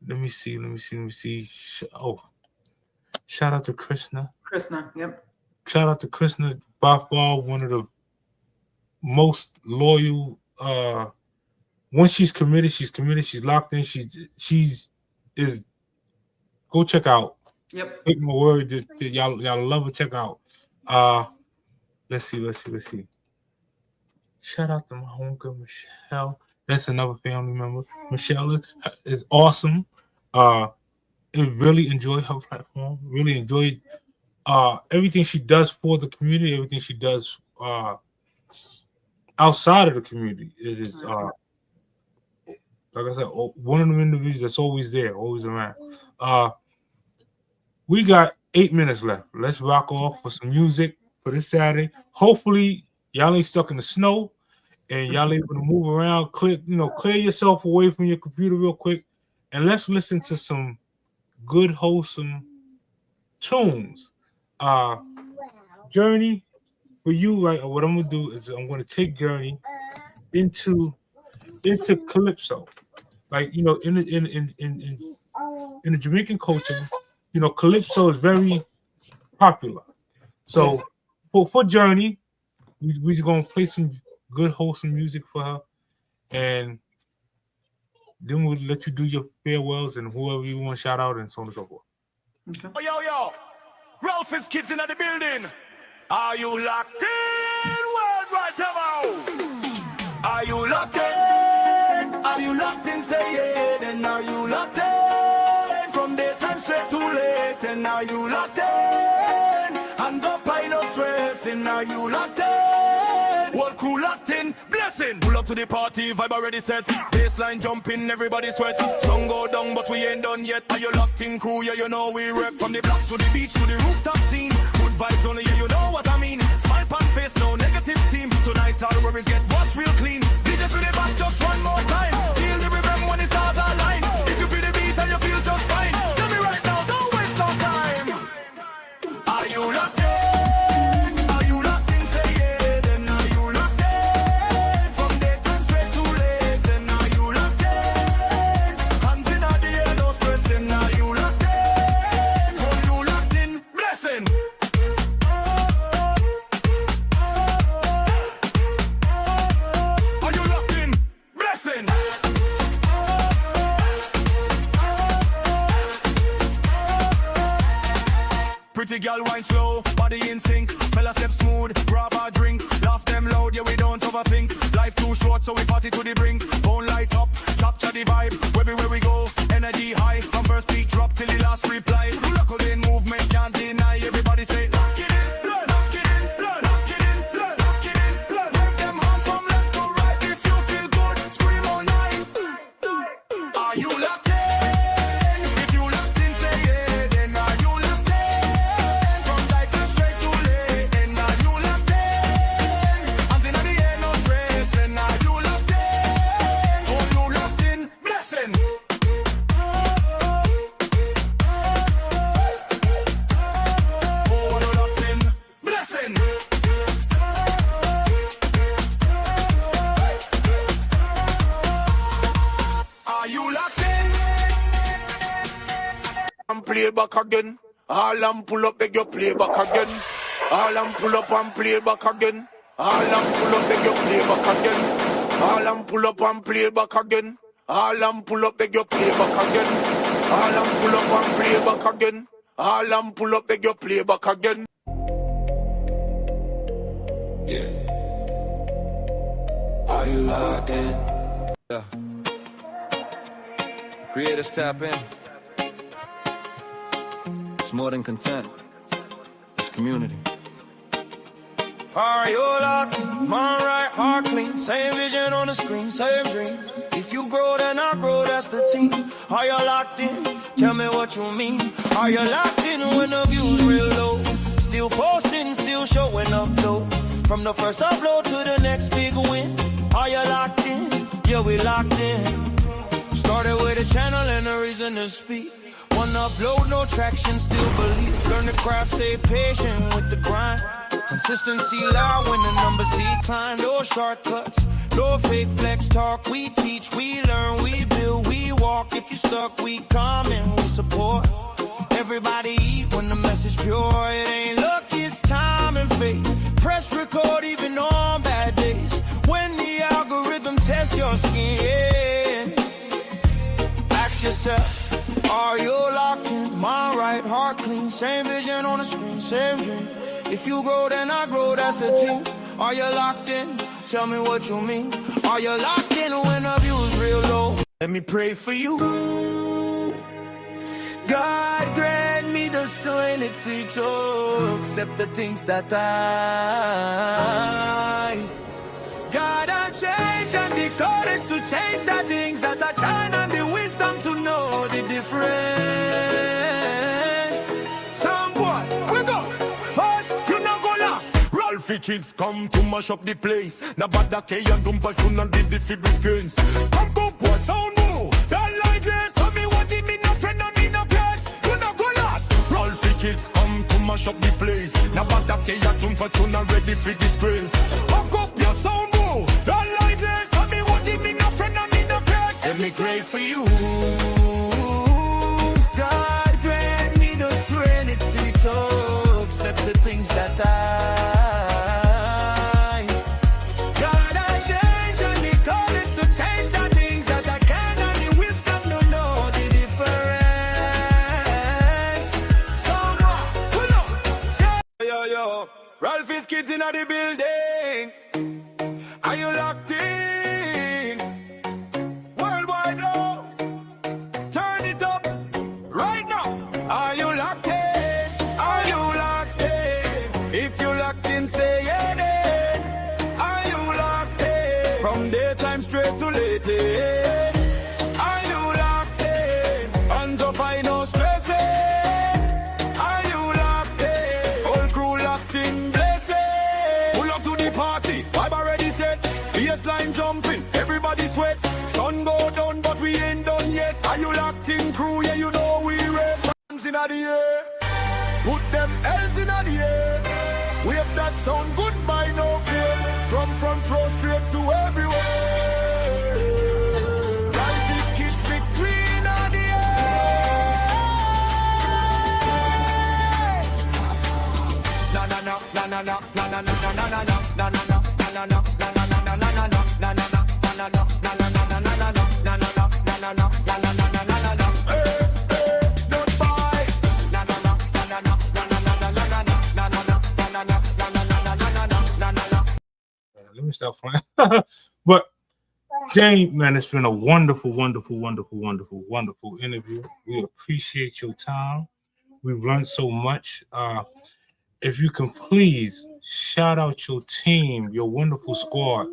Let me see. Oh, shout out to Krishna. Yep. Shout out to Krishna, by far one of the most loyal. Once she's committed. She's locked in. She's go check out. Yep. Take my word that y'all love her. Check out. Let's see. Shout out to my homegirl Michelle. That's another family member. Michelle is awesome. I really enjoy her platform. Really enjoy everything she does for the community. Everything she does outside of the community. It is like I said, one of the individuals that's always there, always around. We got 8 minutes left. Let's rock off for some music for this Saturday. Hopefully, y'all ain't stuck in the snow and y'all able to move around. Clear yourself away from your computer real quick, and let's listen to some good, wholesome tunes. Journey, for you, right? What I'm gonna do is I'm gonna take Journey into calypso, like in the Jamaican culture. Calypso is very popular. So for Journey, we're just gonna play some good wholesome music for her, and then we'll let you do your farewells and whoever you want to shout out and so on and so forth. Okay. Oh, yo, Ralph's kids in the building. Are you locked in? Worldwide, come out. Are you locked in? Are you locked in? Say yeah. Then are you locked in? From daytime straight to late. And are you locked in? Hands up, I no stress. And are you locked in? Whole crew locked in. Blessing. Pull up to the party, vibe already set. Baseline jumping, everybody sweat. Sun go down, but we ain't done yet. Are you locked in, crew? Yeah, you know we rep. From the block to the beach to the rooftop scene. Good vibes only, yeah, you know what I mean. Smile pan face, no negative team. Tonight all worries get washed real clean. DJs with the back just one more time. Feel the rhythm when the stars align. If you feel the beat and you feel just fine, tell me right now, don't waste no time. Are you locked in? Are you locked in? Say yeah. Then are you locked in? From daytime straight to late. Then are you locked in? Hands in the air, no stressing. Are you locked in? Hold you locked in. Blessing. Are you locked in? Blessing. Pretty girl wine slow, body in sync. Fella step smooth, grab a drink. Laugh them loud, yeah we don't overthink. Life too short, so we party to the brink. Phone light up, capture the vibe. Everywhere we go, energy high. From first beat drop till the last reply. Local in movement, can't deny. Everybody say lock it in, lock it in, lock it in, lock it in. Wave them hands from left to right. If you feel good, scream all night. back again. All and pull up, beg you play back again. All and pull up and play back again. All and pull up, beg you play back again. All and pull up and play back again. All and pull up, beg you play back again. All and pull up and play back again. All and pull up, beg you play back again. Yeah. Are you locked in? Yeah. Creators tap in. It's more than content. It's community. Are you locked in? Mind right, heart clean. Same vision on the screen, same dream. If you grow, then I grow, that's the team. Are you locked in? Tell me what you mean. Are you locked in when the view's real low? Still posting, still showing up though. From the first upload to the next big win. Are you locked in? Yeah, we locked in. Started with a channel and a reason to speak. One upload, no traction, still believe. Learn the craft, stay patient with the grind. Consistency loud when the numbers decline. No shortcuts, no fake flex talk. We teach, we learn, we build, we walk. If you stuck, we come and we support. Everybody eat when the message pure. It ain't luck, it's time and fate. Press record even on bad days. When the algorithm tests your skin, ask yourself, are you locked in? Mind right, heart clean. Same vision on the screen, same dream. If you grow, then I grow, that's the team. Are you locked in? Tell me what you mean. Are you locked in when the view's real low? Let me pray for you. God grant me the serenity to accept the things that I gotta change, and the courage to change the things that I can, and the wisdom to know the difference. Some boy, we go first, you know go last. Ralphie chicks come to mash up the place. Na bada K and Dumpa Jun and did the fibby skins. Come go boy, sound move. That like this, so me what it mean, no friend, no need no place. You know go last. Ralphie chicks come to mash up the place. Na bada K and Dumpa Jun and ready for the screens. Come up your sound. Don't like this, tell me what it mean, no friend, no need no place. Let me pray for you. God grant me the serenity to accept the things that I gotta change, and the courage to change the things that I can, and the wisdom to know the difference. Someone, pull up, say, yo, yo, Ralphie's kids in the building. Are you locked in? Worldwide low. Turn it up right now. Are you locked in? Are you locked in? If you locked in, say yeah then. Are you locked in? From daytime straight to late. Are you locked in? Hands up, I no stressing. Are you locked in? Whole crew locked in, blessing. Pull up to the party. Vibe already set. Baseline jumping, everybody sweat. Sun go down, but we ain't done yet. Are you locked in, crew? Yeah, you know we red. Hands in the air, put them L's in the air. Wave that sound, goodbye, no fear. From front row straight to everywhere. Life is kids victory in the air. Na na na na na na na na na na na na na na na na na. Let me stop playing. But Jane, man, it's been a wonderful, wonderful, wonderful, wonderful, wonderful interview. We appreciate your time. We've learned so much. If you can please shout out your team, your wonderful squad.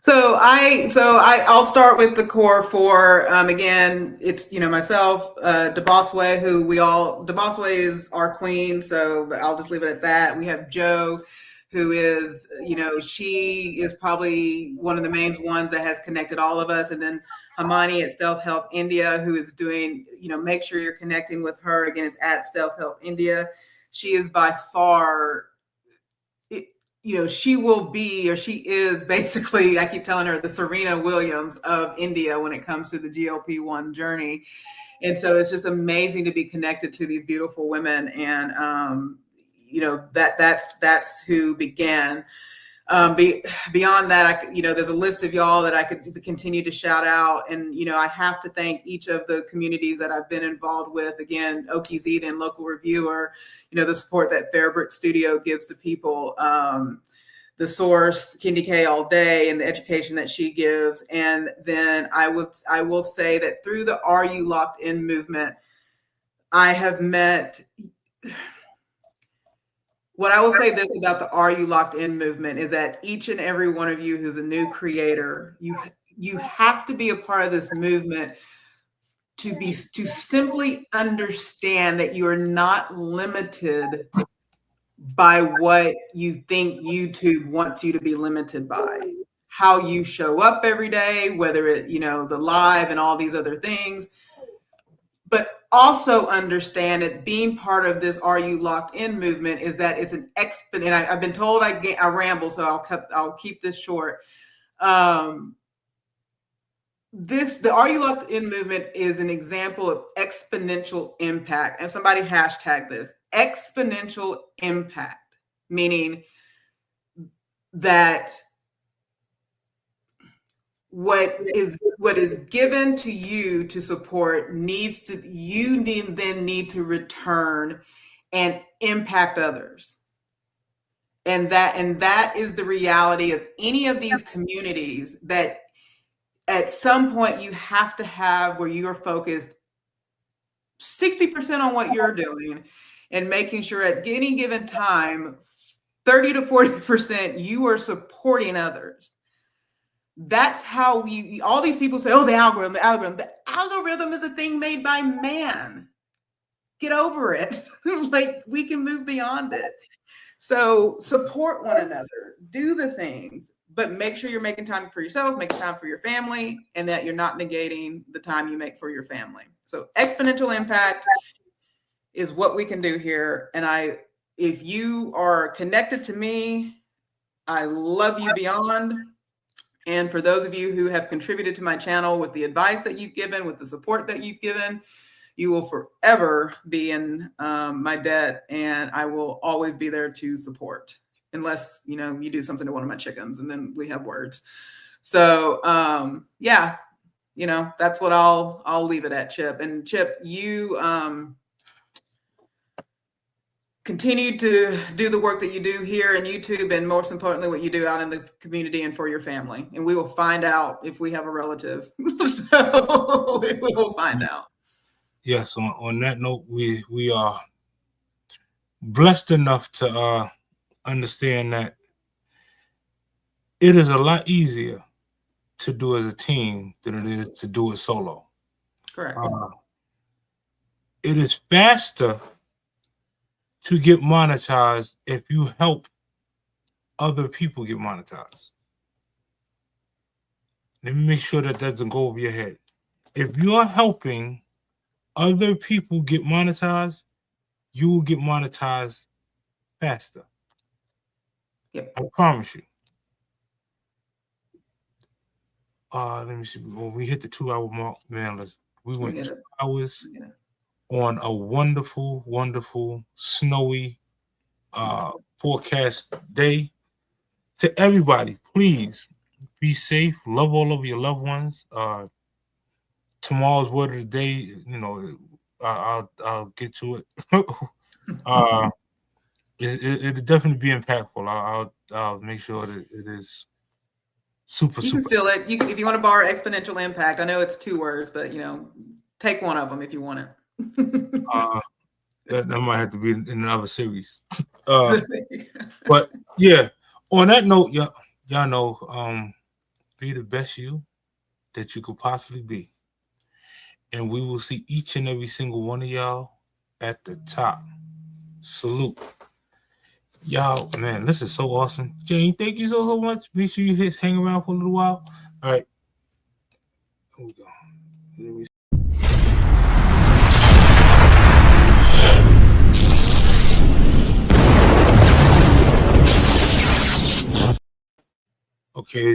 I'll start with the core four. Again, it's myself, DeBossway, DeBossway is our queen, so I'll just leave it at that. We have Joe, who is, she is probably one of the main ones that has connected all of us, and then Amani at Self Help India, who is doing, make sure you're connecting with her. Again, it's at Self Help India. She is by far, she will be, or she is basically, I keep telling her, the Serena Williams of India when it comes to the GLP-1 journey. And so it's just amazing to be connected to these beautiful women. And, that's who began. Beyond that, there's a list of y'all that I could continue to shout out. And, I have to thank each of the communities that I've been involved with. Again, Okies Eden, Local Reviewer, the support that Fairbrick Studio gives to people, The Source, Kendi K all day, and the education that she gives. And then I will say that through the Are You Locked In movement, I have met... What I will say this about the Are You Locked In movement is that each and every one of you who's a new creator, you have to be a part of this movement to simply understand that you are not limited by what you think YouTube wants you to be limited by. How you show up every day, whether it, the live and all these other things. But also understand that being part of this Are You Locked In movement is that it's an exponent. I've been told I ramble, so I'll keep this short. The Are You Locked In movement is an example of exponential impact. And somebody hashtag this, exponential impact, meaning that what is given to you to support you need to return and impact others. And that is the reality of any of these communities, that at some point you have to have where you are focused 60% on what you're doing and making sure at any given time, 30 to 40% you are supporting others. That's how all these people say, oh, the algorithm. The algorithm is a thing made by man. Get over it. Like, we can move beyond it. So support one another, do the things, but make sure you're making time for yourself, making time for your family, and that you're not negating the time you make for your family. So exponential impact is what we can do here. And if you are connected to me, I love you beyond. And for those of you who have contributed to my channel with the advice that you've given, with the support that you've given, you will forever be in my debt, and I will always be there to support, unless, you do something to one of my chickens, and then we have words. So, that's what I'll leave it at, Chip. And Chip, you continue to do the work that you do here in YouTube, and most importantly, what you do out in the community and for your family. And we will find out if we have a relative. So we will find out. Yes, on that note, we are blessed enough to understand that it is a lot easier to do as a team than it is to do it solo. Correct. It is faster to get monetized if you help other people get monetized. Let me make sure that doesn't go over your head. If you're helping other people get monetized, you will get monetized faster. Yep. I promise you. Let me see. When we hit the 2-hour mark, man, we went 2 hours on a wonderful, wonderful, snowy forecast day. To everybody, please be safe. Love all of your loved ones. Tomorrow's word of the day, I'll get to it. It'll definitely be impactful. I'll make sure that it is super. You can steal it. If you want to borrow exponential impact, I know it's 2 words, but take one of them if you want it. That might have to be in another series. But yeah, on that note, y'all know, be the best you that you could possibly be. And we will see each and every single one of y'all at the top. Salute. Y'all, man, this is so awesome. Jane, thank you so much. Make sure you hang around for a little while. All right. Here we go. Okay,